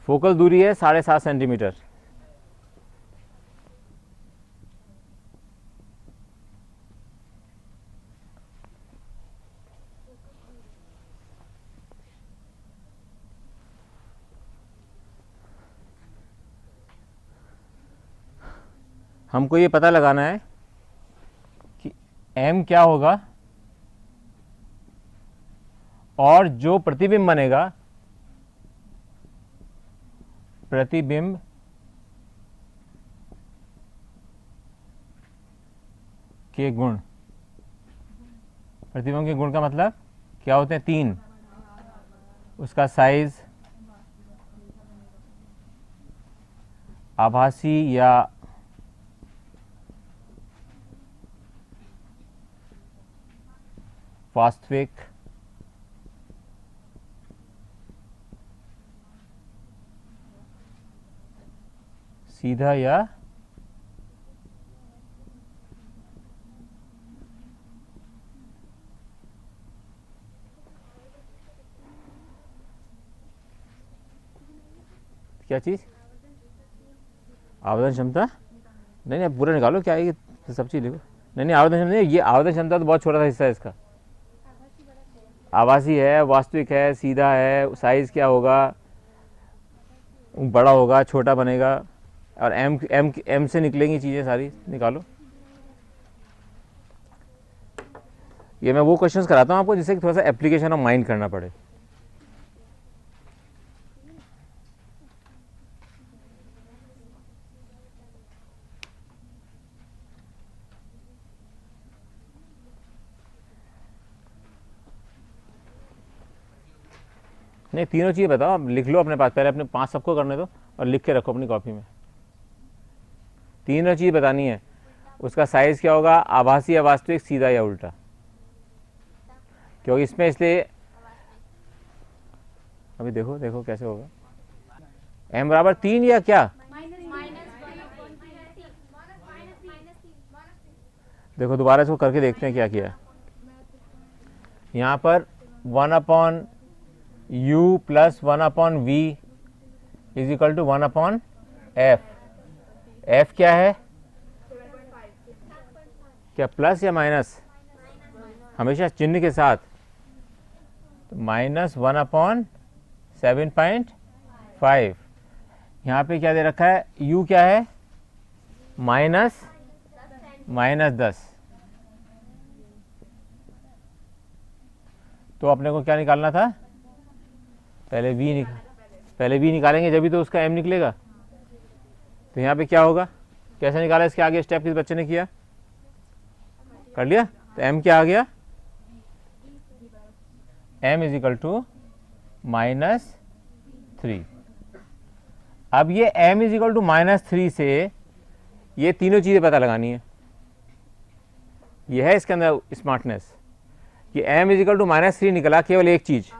फोकल दूरी है 7.5 सेंटीमीटर। हमको ये पता लगाना है कि m क्या होगा और जो प्रतिबिंब बनेगा, प्रतिबिंब के गुण, प्रतिबिंब के गुण का मतलब क्या होते हैं? 3, उसका साइज, आभासी या वास्तविक, सीधा या क्या चीज? आवेदन क्षमता? नहीं नहीं, पूरा निकालो, क्या है ये, सब चीज लिखो। नहीं नहीं, आवेदन क्षमता नहीं, ये आवेदन क्षमता तो बहुत छोटा सा हिस्सा है इसका। आभासी है, वास्तविक है, सीधा है, साइज क्या होगा, बड़ा होगा, छोटा बनेगा, और एम एम एम से निकलेंगी चीज़ें सारी, निकालो। ये मैं वो क्वेश्चंस कराता हूँ आपको जिससे कि थोड़ा सा एप्लीकेशन ऑफ माइंड करना पड़े। नहीं, तीनों चीज़ें बताओ, आप लिख लो अपने पास, पहले अपने 5 सबको करने दो और लिख के रखो अपनी कॉपी में। तीनों चीज़ बतानी है, उसका साइज क्या होगा, आभासी या वास्तविक, सीधा या उल्टा, क्योंकि इसमें इसलिए अभी देखो देखो कैसे होगा, m बराबर 3 या क्या, देखो दोबारा इसको करके देखते हैं क्या किया। यहाँ पर 1/u plus 1/v is equal to 1/f। f क्या है, क्या प्लस या माइनस, हमेशा चिन्ह के साथ, तो -1/7.5। यहाँ पे क्या दे रखा है, u क्या है, -10। तो अपने को क्या निकालना था, पहले v निकालेंगे जब भी तो उसका m निकलेगा। तो यहाँ पे क्या होगा, कैसे निकाला, इसके आगे स्टेप किस बच्चे ने किया, कर लिया। तो m क्या आ गया, m इज इक्वल टू -3। अब ये m इज इक्वल टू -3 से ये तीनों चीज़ें पता लगानी है। ये है इसके अंदर स्मार्टनेस कि m इज इक्वल टू -3 निकला, केवल एक चीज़,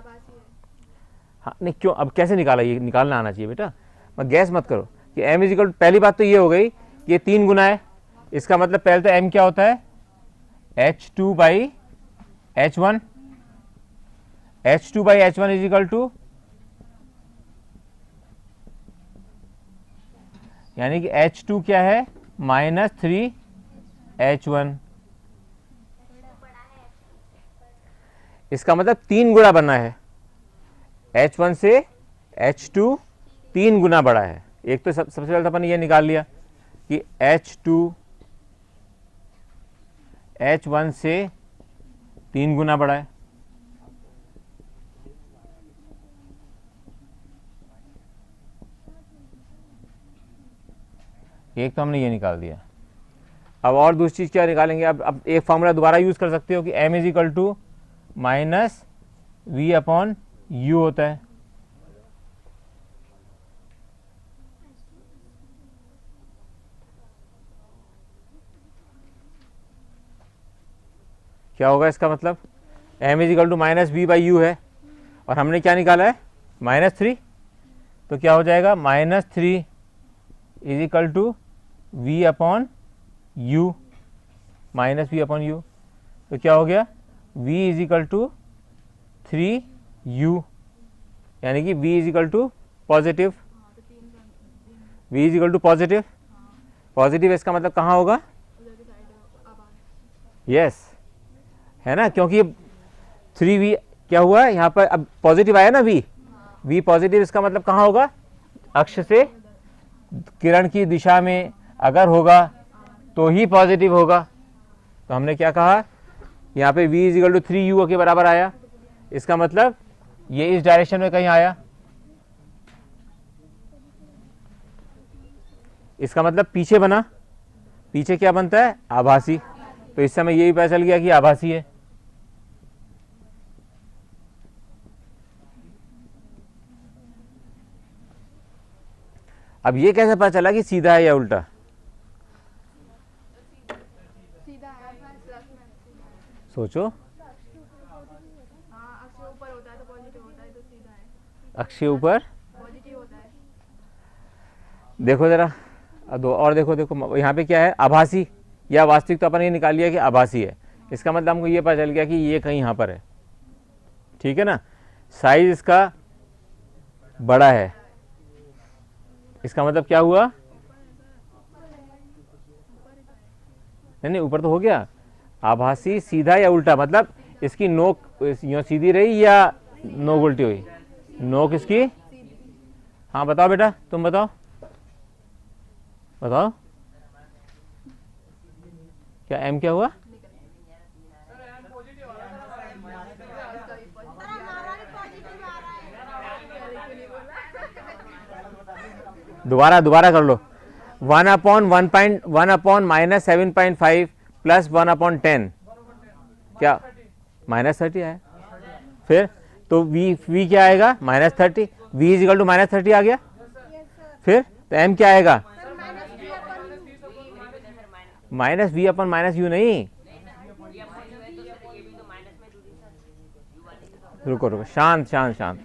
हाँ नहीं क्यों, अब कैसे निकाला, ये निकालना आना चाहिए बेटा, मैं गैस मत करो कि m इज इक्वल, पहली बात तो ये हो गई कि ये 3 गुना है, इसका मतलब पहले तो m क्या होता है, h2/h1, h2/h1 is equal to, यानी कि h2 क्या है, -3h1। इसका मतलब 3 गुना बनना है, h1 से h2 3 गुना बड़ा है। एक तो सबसे पहले तो अपन ये निकाल लिया कि h2 h1 से 3 गुना बड़ा है। एक तो हमने ये निकाल दिया। अब और दूसरी चीज़ क्या निकालेंगे, अब एक फॉर्मूला दोबारा यूज़ कर सकते हो कि m is equal to -v/u होता है। क्या होगा इसका मतलब, m is equal to -v/u है और हमने क्या निकाला है, -3, तो क्या हो जाएगा, -3 is equal to v/u, -v/u, तो क्या हो गया, v is equal to 3u, यानी कि v is equal to positive, v is equal to positive. Positive इसका मतलब कहाँ होगा, यस है ना, क्योंकि 3v क्या हुआ है यहाँ पर, अब पॉजिटिव आया ना, v पॉजिटिव, इसका मतलब कहाँ होगा, अक्ष से किरण की दिशा में अगर होगा तो ही पॉजिटिव होगा। तो हमने क्या कहा, यहाँ पे v is equal to 3u के बराबर आया, इसका मतलब ये इस डायरेक्शन में कहीं आया, इसका मतलब पीछे बना, पीछे क्या बनता है, आभासी। तो इस समय ये भी पता चल गया कि आभासी है। अब ये कैसे पता चला कि सीधा है या उल्टा, सोचो, अक्ष के ऊपर देखो जरा, दो और देखो यहाँ पे क्या है, आभासी या वास्तविक, तो अपन ये निकाल लिया कि आभासी है। इसका मतलब हमको ये पता चल गया कि ये कहीं यहाँ पर है, ठीक है ना, साइज इसका बड़ा है, इसका मतलब क्या हुआ, नहीं ऊपर तो हो गया, आभासी सीधा या उल्टा, मतलब इसकी नोक यूं सीधी रही या नोक उल्टी हुई, नोक इसकी, हाँ बताओ बेटा, तुम बताओ क्या m क्या हुआ, दोबारा कर लो, 1/1/-7.5 प्लस 1/10, क्या -30 आया, फिर तो v क्या आएगा, -30, v इज इक्वल टू -30 आ गया, फिर तो m क्या आएगा, minus V upon minus U नहीं, रुको रुको, शांत शांत शांत।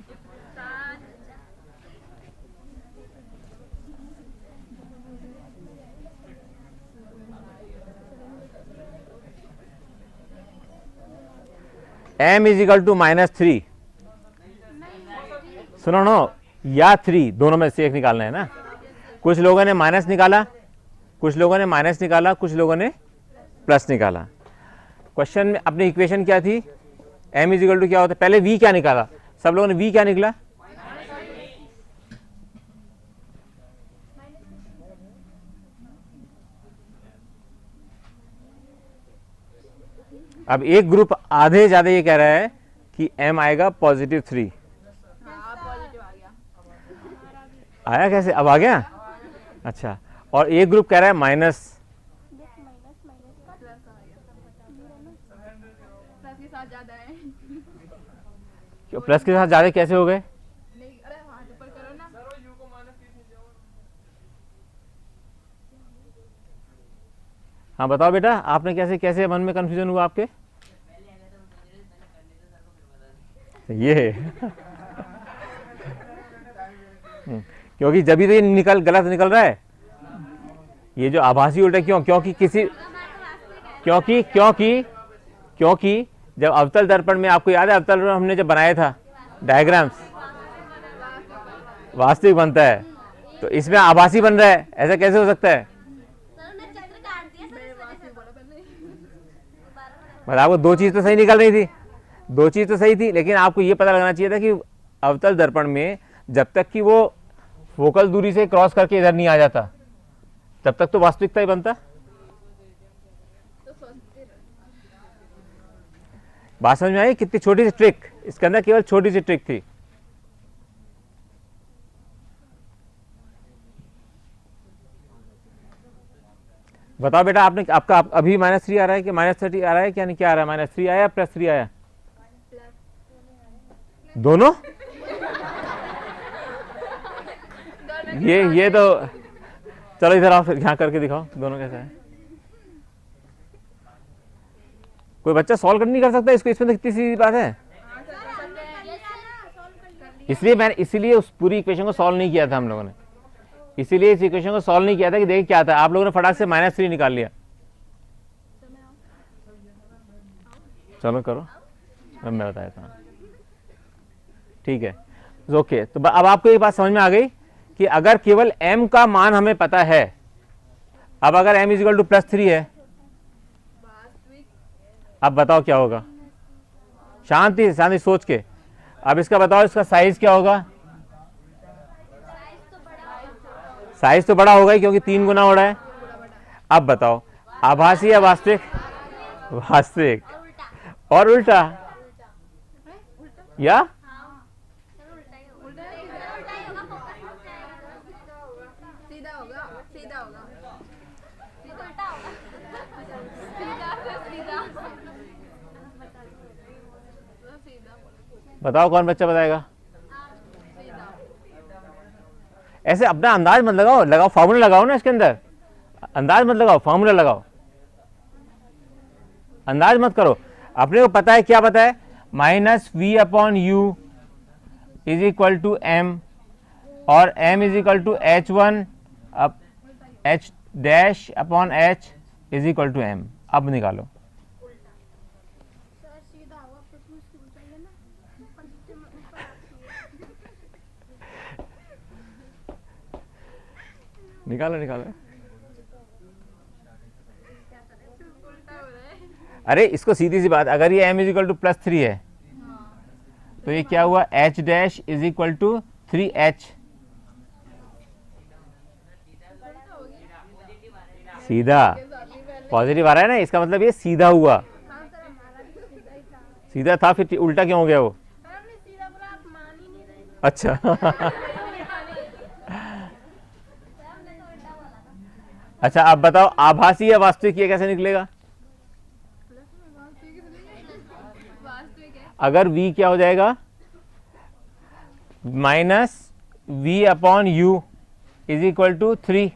m इज इक्वल टू -3, सुनो नो, या 3, दोनों में से एक निकालना है ना। कुछ लोगों ने माइनस निकाला, कुछ लोगों ने माइनस निकाला, कुछ लोगों ने प्लस निकाला। क्वेश्चन में अपनी इक्वेशन क्या थी, m इज इक्वल टू क्या होता है, पहले v क्या निकाला, सब लोगों ने v क्या निकला, अब एक ग्रुप आधे ज्यादा ये कह रहा है कि m आएगा +3। आया कैसे, अब आ गया, अच्छा। और एक ग्रुप कह रहा है माइनस, क्यों प्लस के साथ ज्यादा कैसे हो गए, हाँ बताओ बेटा, आपने कैसे कैसे मन में कंफ्यूजन हुआ आपके, ये क्योंकि जब भी तो ये गलत निकल रहा है, ये जो आभासी उल्टा, क्योंकि किसी क्योंकि जब अवतल दर्पण में, आपको याद है अवतल दर्पण हमने जब बनाया था डायग्राम्स, वास्तविक बनता है, तो इसमें आभासी बन रहा है, ऐसा कैसे हो सकता है, मतलब आपको दो चीज तो सही निकल रही थी, दो चीज तो सही थी, लेकिन आपको ये पता लगना चाहिए था कि अवतल दर्पण में जब तक कि वो फोकल दूरी से क्रॉस करके इधर नहीं आ जाता, तब तक तो वास्तविकता ही बनता। बात समझ में आई, कितनी छोटी सी ट्रिक, इसके अंदर केवल छोटी सी ट्रिक थी। बताओ बेटा, आपने आपका अभी -3 आ रहा है कि -30 आ रहा है, क्या नहीं, क्या आ रहा है, -3 आया +3 आया, दोनों ये तो चलो इधर आओ, यहाँ करके दिखाओ दोनों कैसा है। कोई बच्चा सॉल्व कर नहीं कर सकता इसको, इसमें तो कितनी सीधी बात है, इसीलिए उस पूरी इक्वेशन को सॉल्व नहीं किया था हम लोगों ने, इसीलिए इस इक्वेशन को सॉल्व नहीं किया था कि देखिए क्या था, आप लोगों ने फटाक से -3 निकाल लिया। चलो करो, मैं बताया था, ठीक है, ओके। तो अब आपको ये बात समझ में आ गई कि अगर केवल m का मान हमें पता है, अब अगर m इज इक्वल टू +3 है, अब बताओ क्या होगा, शांति शांति सोच के, अब इसका बताओ, इसका साइज क्या होगा, साइज तो बड़ा होगा ही क्योंकि 3 गुना हो रहा है। अब बताओ आभासी या वास्तविक, वास्तविक, और उल्टा या बताओ कौन बच्चा बताएगा, ऐसे अपना अंदाज मत लगाओ, फॉर्मूला लगाओ ना इसके अंदर, अंदाज मत लगाओ, फॉर्मूला लगाओ, अंदाज मत करो। अपने को पता है, क्या पता है, -v/u is equal to m, और m is equal to h1 h'/h is equal to m। अब निकालो, निकालो निकालो, अरे इसको सीधी सी बात, अगर ये m इज इक्वल टू +3 है तो ये क्या हुआ, h' is equal to 3h, सीधा पॉजिटिव आ रहा है ना, इसका मतलब ये सीधा हुआ, सीधा था, फिर उल्टा क्यों हो गया वो, अच्छा अच्छा अब बताओ आभासी या वास्तविक, ये कैसे निकलेगा, अगर v क्या हो जाएगा, -v/u इज इक्वल टू 3,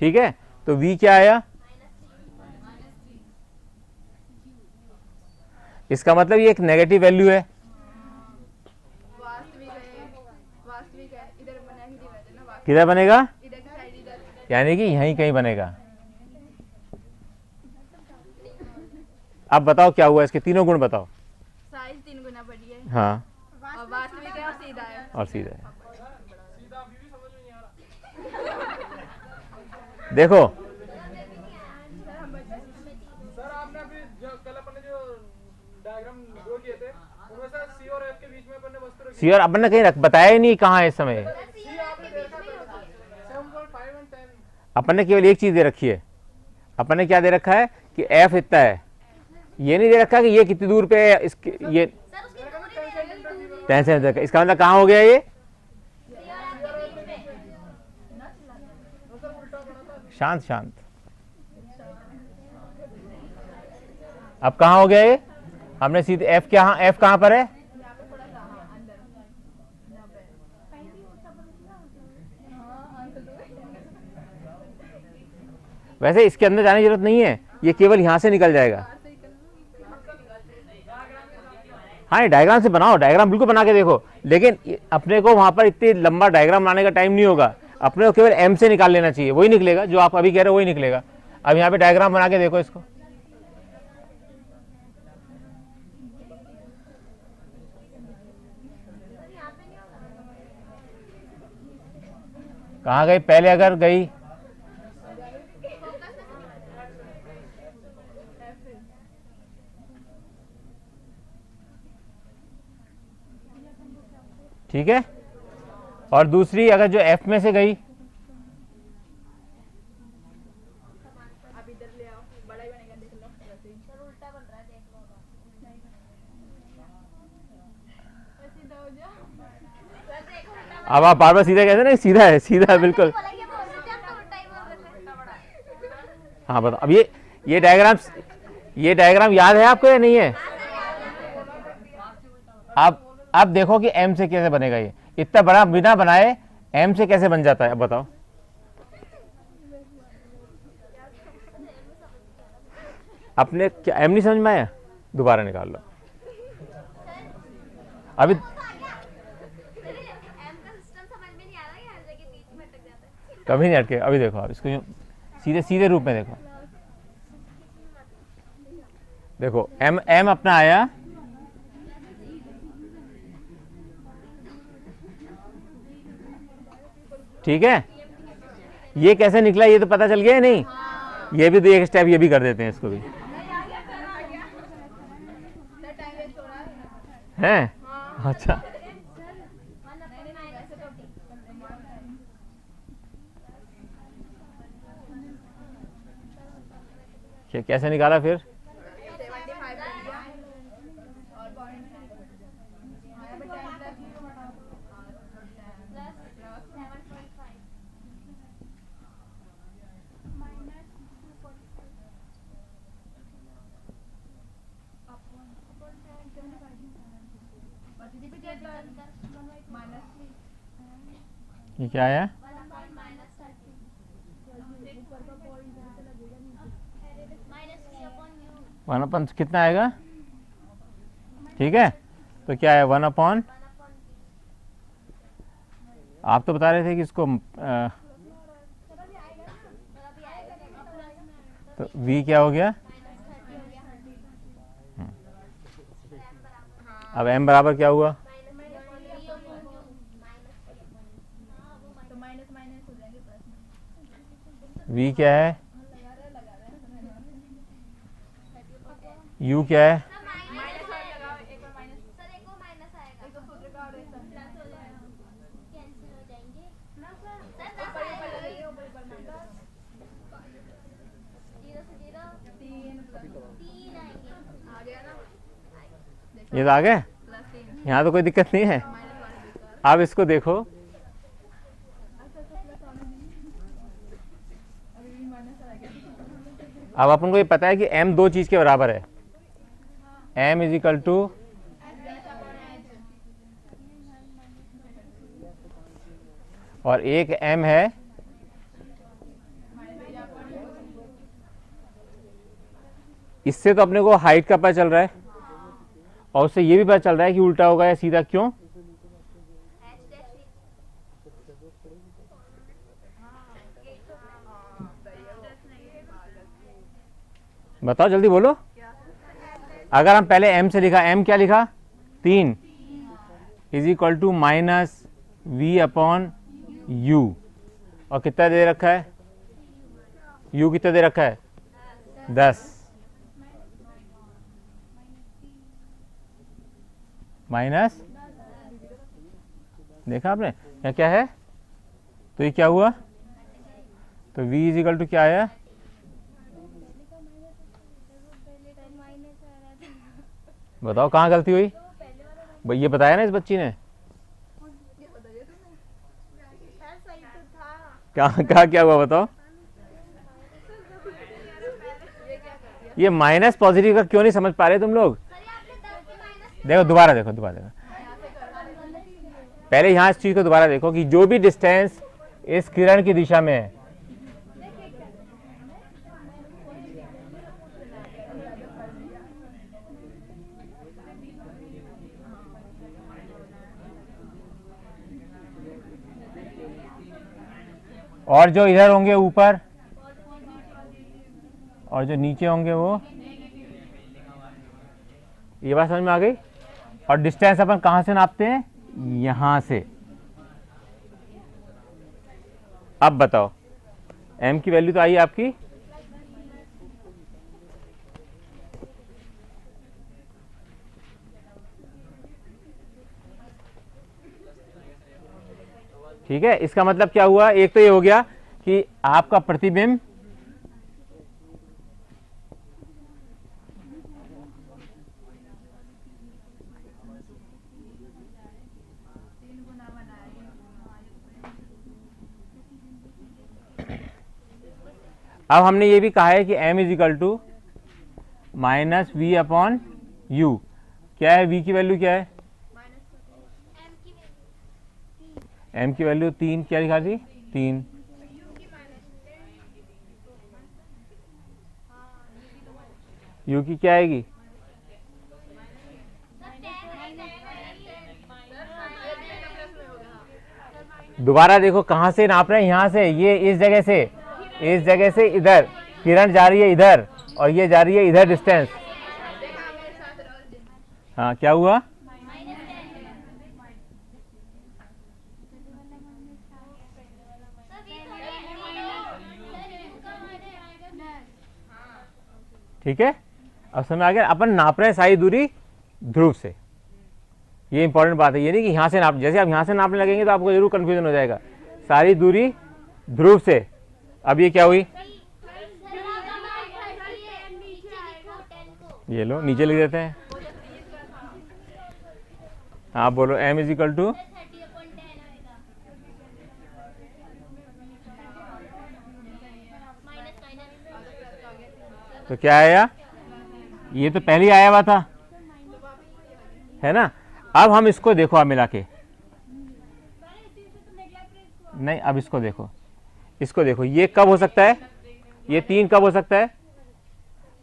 ठीक है, तो v क्या आया, इसका मतलब ये एक नेगेटिव वैल्यू है। किधर बनेगा, यानी कि यहीं कहीं बनेगा। अब बताओ क्या हुआ, इसके तीनों गुण बताओ। साइज 3 गुना बड़ी है, हाँ, और वास्तविक है और सीधा है। और सीधा है। देखो सर आपने अभी जो कल अपन ने जो डायग्राम ड्रॉ किए थे उनमें से सी और एफ के बीच में अपन ने वस्तु रखी। सी और अपन ने कहीं बताया ही नहीं कहाँ है इस समय। सी आपने दे रखा था 7.5 और 10। अपन ने केवल एक चीज दे रखी है, अपन ने क्या दे रखा है कि एफ इतना है, ये नहीं दे रखा कि ये कितनी दूर पे है, इसके ये 10 सेंटीमीटर। इसका मतलब कहाँ हो गया ये, शांत शांत, अब कहाँ हो गया ये, हमने सीधे एफ क्या, एफ कहाँ पर है, वैसे इसके अंदर जाने की जरूरत नहीं है, ये केवल यहां से निकल जाएगा। हाँ, डायग्राम से बनाओ, डायग्राम बिल्कुल बना के देखो, लेकिन अपने को वहां पर इतनी लंबा डायग्राम बनाने का टाइम नहीं होगा, अपने को केवल एम से निकाल लेना चाहिए, वही निकलेगा जो आप अभी कह रहे हो, वही निकलेगा। अब यहाँ पे डायग्राम बना के देखो इसको, कहाँ गई पहले, अगर गई ठीक है, और दूसरी अगर जो एफ में से गई, आप इधर ले आओ, बड़ा ही बनेगा, देख लो वैसे ही। सर उल्टा बन रहा है, देख लो। सीधा हो जाओ, वैसे एक उल्टा अब आप बार बार सीधा कहते ना, सीधा है, सीधा है बिल्कुल। बोलेंगे, वो उल्टा तो उल्टा ही बोल रहे थे, बड़ा है। हाँ बताओ, अब ये डायग्राम याद है आपको या नहीं है। अब देखो कि एम से कैसे बनेगा, ये इतना बड़ा बिना बनाए एम से कैसे बन जाता है, अब बताओ। अपने क्या एम नहीं समझ में आया, दोबारा निकाल लो अभी। एम का सिस्टम समझ में नहीं आ रहा है, हर जगह बीच में अटक जाता है। कभी नहीं अटके, अभी देखो, आप इसको यूं सीधे सीधे रूप में देखो, देखो एम अपना आया, ठीक है, ये कैसे निकला ये तो पता चल गया है नहीं, ये भी तो एक स्टेप ये भी कर देते हैं इसको भी, हैं, अच्छा कैसे निकाला फिर, 75 कर दिया और पॉइंट है, यहाँ पे 10 प्लस 7.5 माइनस 245 माइनस ये क्या आया, वन अपॉन कितना आएगा, ठीक है, तो क्या है 1/, आप तो बता रहे थे कि इसको तो v क्या हो गया, अब m बराबर क्या हुआ, तो माइनस माइनस हो जाएंगे प्लस v क्या है, u क्या है, माइनस लगाओ, एक बार माइनस, सर एक को माइनस आएगा, एक तो सूत्र का और एक प्लस हो जाएगा, कैंसिल हो जाएंगे ना सर, ऊपर ऊपर लगेगा, ऊपर ऊपर माइनस 0 से 0 3 आएंगे, आ गया ना, ये तो आ गए, प्लस 3 यहाँ तो कोई दिक्कत नहीं है। अब इसको देखो, अब अपन को ये पता है कि m दो चीज के बराबर है, m इज इक्वल टू और एक m है इससे तो अपने को हाइट का पता चल रहा है और उससे ये भी पता चल रहा है कि उल्टा होगा या सीधा, क्यों? बताओ जल्दी बोलो। अगर हम पहले m से लिखा, m क्या लिखा? 3 is equal to minus we upon you, और कितना दे रखा है? u कितना दे रखा है? 10 माइनस, देखा आपने यहाँ क्या है? तो ये क्या हुआ? तो v इज इक्वल टू क्या आया? बताओ कहाँ गलती हुई? भाई ये बताया ना इस बच्ची ने। कहाँ क्या हुआ बताओ? ये माइनस पॉजिटिव का क्यों नहीं समझ पा रहे तुम लोग? देखो दोबारा देखो, पहले यहाँ इस चीज को दोबारा देखो कि जो भी डिस्टेंस इस किरण की दिशा में है, और जो इधर होंगे ऊपर और जो नीचे होंगे वो, ये बात समझ में आ गई? और डिस्टेंस अपन कहां से नापते हैं? यहां से। अब बताओ m की वैल्यू तो आई आपकी, ठीक है। इसका मतलब क्या हुआ? एक तो ये हो गया कि आपका प्रतिबिंब अब हमने ये भी कहा है कि m is equal to minus we upon U. क्या है v की वैल्यू? क्या है m की वैल्यू? 3। क्या लिखा थी? 3। u की क्या आएगी? दोबारा देखो कहां से नाप रहे हैं? यहां से, ये इस जगह से इधर किरण जा रही है इधर, और ये जा रही है इधर डिस्टेंस। हाँ क्या हुआ? ठीक है, अब समझ आ गया। अपन नाप रहे हैं सारी दूरी ध्रुव से, ये इंपॉर्टेंट बात है। ये नहीं कि यहां से नाप, जैसे आप यहां से नापने लगेंगे तो आपको जरूर कंफ्यूजन हो जाएगा। सारी दूरी ध्रुव से। अब ये क्या हुई? ये लो नीचे लिख देते हैं। आप बोलो m इज इक्वल टू, तो क्या आया? ये तो पहले ही आया हुआ था, है ना। अब हम इसको देखो, आप मिला के, नहीं अब इसको देखो, इसको देखो। ये कब हो सकता है? ये 3 कब हो सकता है?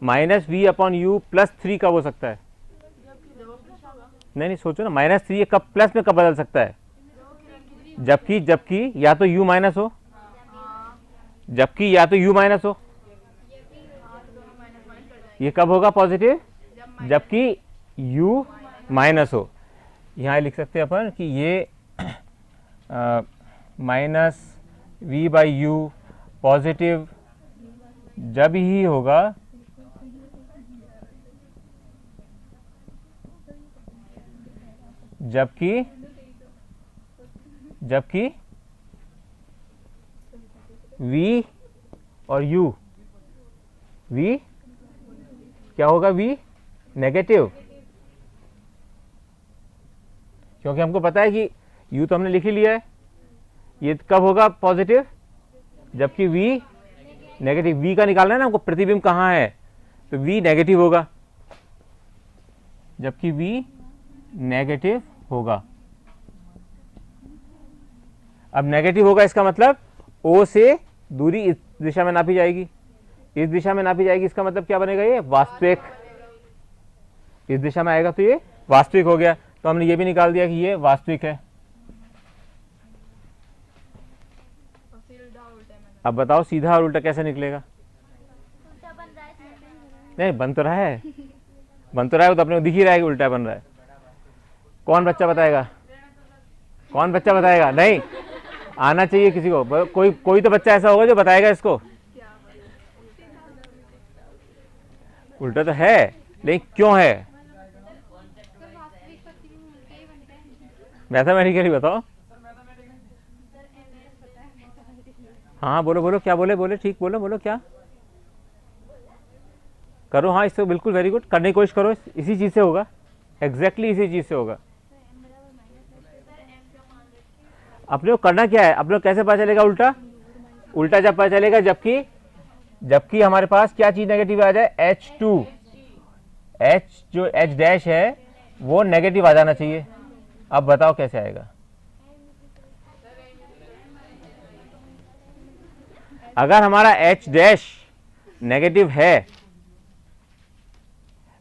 Minus we upon you plus 3 कब हो सकता है? नहीं सोचो ना, माइनस 3 कब प्लस में कब बदल सकता है? जबकि या तो u माइनस हो, ये कब होगा पॉजिटिव? जबकि u माइनस हो। यहाँ लिख सकते हैं अपन कि ये minus V by U positive जब ही होगा जबकि v और u, v क्या होगा? v नेगेटिव, क्योंकि हमको पता है कि u तो हमने लिख ही लिया है। ये कब होगा पॉजिटिव? जबकि v नेगेटिव। v का निकालना है ना हमको, प्रतिबिंब कहाँ है, तो v नेगेटिव होगा, जबकि v नेगेटिव होगा। अब नेगेटिव होगा इसका मतलब o से दूरी इस दिशा में नापी जाएगी, इस दिशा में नापी जाएगी, इसका मतलब क्या बनेगा, ये वास्तविक। इस दिशा में आएगा तो ये वास्तविक हो गया। तो हमने ये भी निकाल दिया कि ये वास्तविक है। अब बताओ सीधा और उल्टा कैसे निकलेगा? उल्टा बन रहा है सर। नहीं बन तो रहा है, बन तो रहा है, वो तो अपने को दिख ही रहा है कि उल्टा बन रहा है। कौन बच्चा बताएगा? कौन बच्चा बताएगा? नहीं आना चाहिए किसी को, कोई तो बच्चा ऐसा होगा जो बताएगा इसको। उल्टा तो है, लेकिन क्यों है? मैथमेटिकली बताओ। हाँ बोलो बोलो, क्या बोले बोले, ठीक बोलो बोलो, क्या करो? हाँ इससे बिल्कुल वेरी गुड, करने की कोशिश करो, इसी चीज से होगा, एग्जैक्टली इसी चीज से होगा। अपने को करना क्या है, अपने को कैसे पता चलेगा उल्टा? उल्टा जब पता चलेगा जबकि हमारे पास क्या चीज नेगेटिव आ जाए, H2, H जो H डैश है वो नेगेटिव आ जाना चाहिए। अब बताओ कैसे आएगा? अगर हमारा H डैश नेगेटिव है,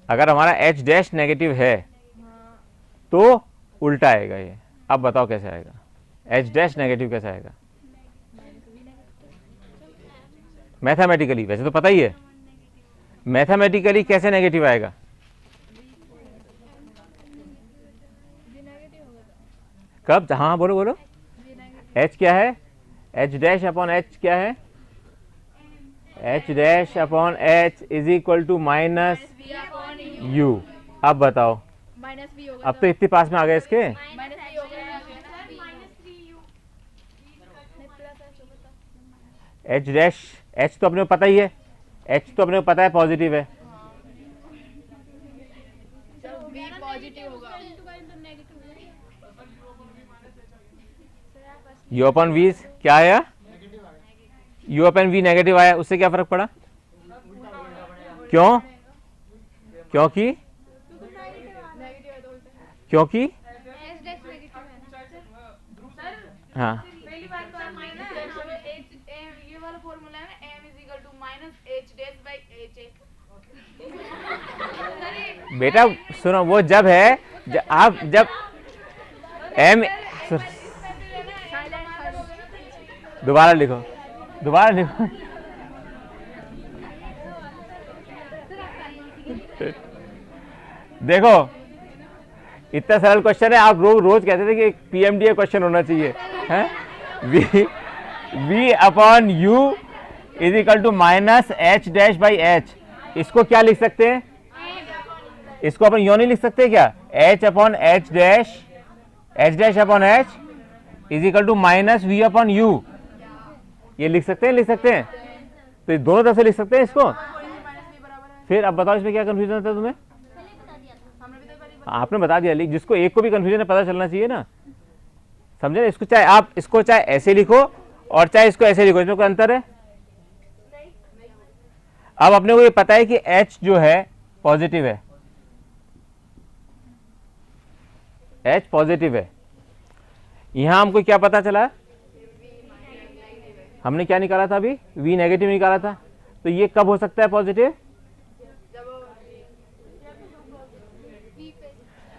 अगर हमारा H डैश नेगेटिव है तो उल्टा आएगा ये। अब बताओ कैसे आएगा? H डैश नेगेटिव कैसे आएगा मैथमेटिकली? वैसे तो पता ही है, मैथमेटिकली कैसे नेगेटिव आएगा? कब? हाँ बोलो बोलो। H क्या है? H डैश अपॉन H क्या है? H dash upon H is equal to minus U। अब बताओ, माइनस भी होगा, अब तो इतने पास में आ गए इसके। माइनस भी होगा, H डैश, H तो अपने को पता ही है, H तो अपने को पता है पॉजिटिव है, बी पॉजिटिव होगा। U अपन V क्या आया? U अपन V नेगेटिव आया, उससे क्या फर्क पड़ा? क्यों? क्योंकि क्योंकि हाँ पहली बात तो है माइनस ये वाला फॉर्मूला है ना, m is equal to minus h dash by h है। बेटा सुनो, वो जब है आप जब M दोबारा लिखो, दोबारा लिखो। देखो इतना सरल क्वेश्चन है, आप रोज कहते थे कि पीएमडीए क्वेश्चन होना चाहिए, हैं? V upon U is equal to minus H dash by H। इसको क्या लिख सकते हैं? इसको अपन यो नहीं लिख सकते क्या? H upon H dash upon H is equal to minus V upon U। ये लिख सकते हैं, लिख सकते हैं, तो ये दोनों तरफ से लिख सकते हैं इसको। फिर अब बताओ इसमें क्या कंफ्यूजन था तुम्हें? आपने बता दिया, जिसको एक को भी कंफ्यूजन है पता चलना चाहिए ना, समझे ना? इसको चाहे आप इसको चाहे ऐसे लिखो और चाहे इसको ऐसे लिखो, इसमें कोई अंतर है? अब अपने को ये पता है कि H जो है पॉजिटिव है, H पॉजिटिव है। यहां हमको क्या पता चला? हमने क्या निकाला था अभी? V नेगेटिव निकाला था। तो ये कब हो सकता है पॉजिटिव?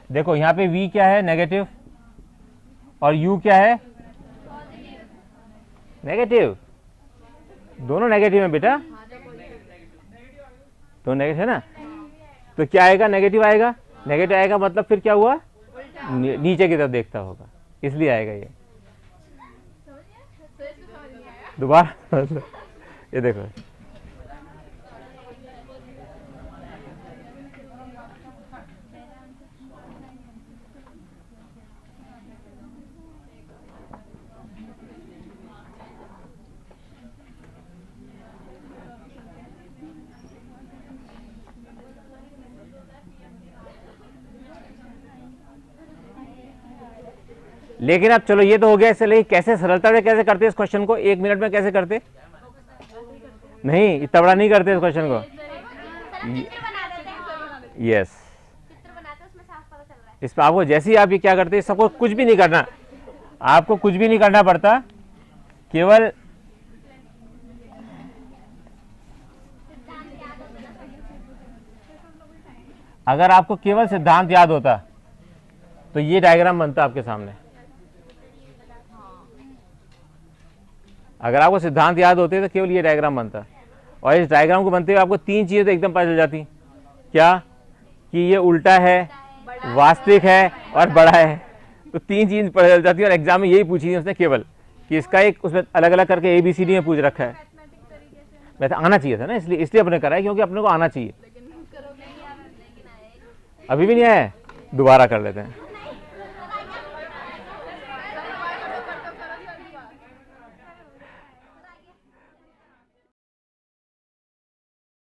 देखो यहाँ पे V क्या है? नेगेटिव, और U क्या है? नेगेटिव। दोनों नेगेटिव है बेटा, दोनों नेगेटिव है ना, तो क्या आएगा? नेगेटिव आएगा। नेगेटिव आएगा मतलब फिर क्या हुआ? नीचे की तरफ देखता होगा, इसलिए आएगा ये। दोबारा ये देखो, लेकिन अब चलो ये तो हो गया इससे, लेकिन कैसे सरलता से कैसे करते इस क्वेश्चन को? 1 मिनट में कैसे करते? नहीं इतना बड़ा नहीं करते इस क्वेश्चन को। चित्र बना देते हैं। यस, चित्र बनाते हैं, उसमें साफ पता चल रहा है। इसमें आपको जैसे ही आप ये क्या करते हैं, सबको कुछ भी नहीं करना, आपको कुछ भी नहीं करना पड़ता, केवल अगर आपको केवल सिद्धांत याद होता तो ये डायग्राम बनता आपके सामने। अगर आपको सिद्धांत याद होते तो केवल ये डायग्राम बनता, और इस डायग्राम को बनते हुए आपको तीन चीजें तो एकदम पता चल जाती। क्या? कि ये उल्टा है, वास्तविक है और बड़ा है। तो तीन चीज पता चल जाती है, और एग्जाम में यही पूछी थी उसने केवल कि इसका एक उसमें अलग अलग करके ABCD में पूछ रखा है। मैं आना चाहिए था ना, इसलिए अपने करा है, क्योंकि अपने को आना चाहिए। अभी भी नहीं आया है, दोबारा कर लेते हैं।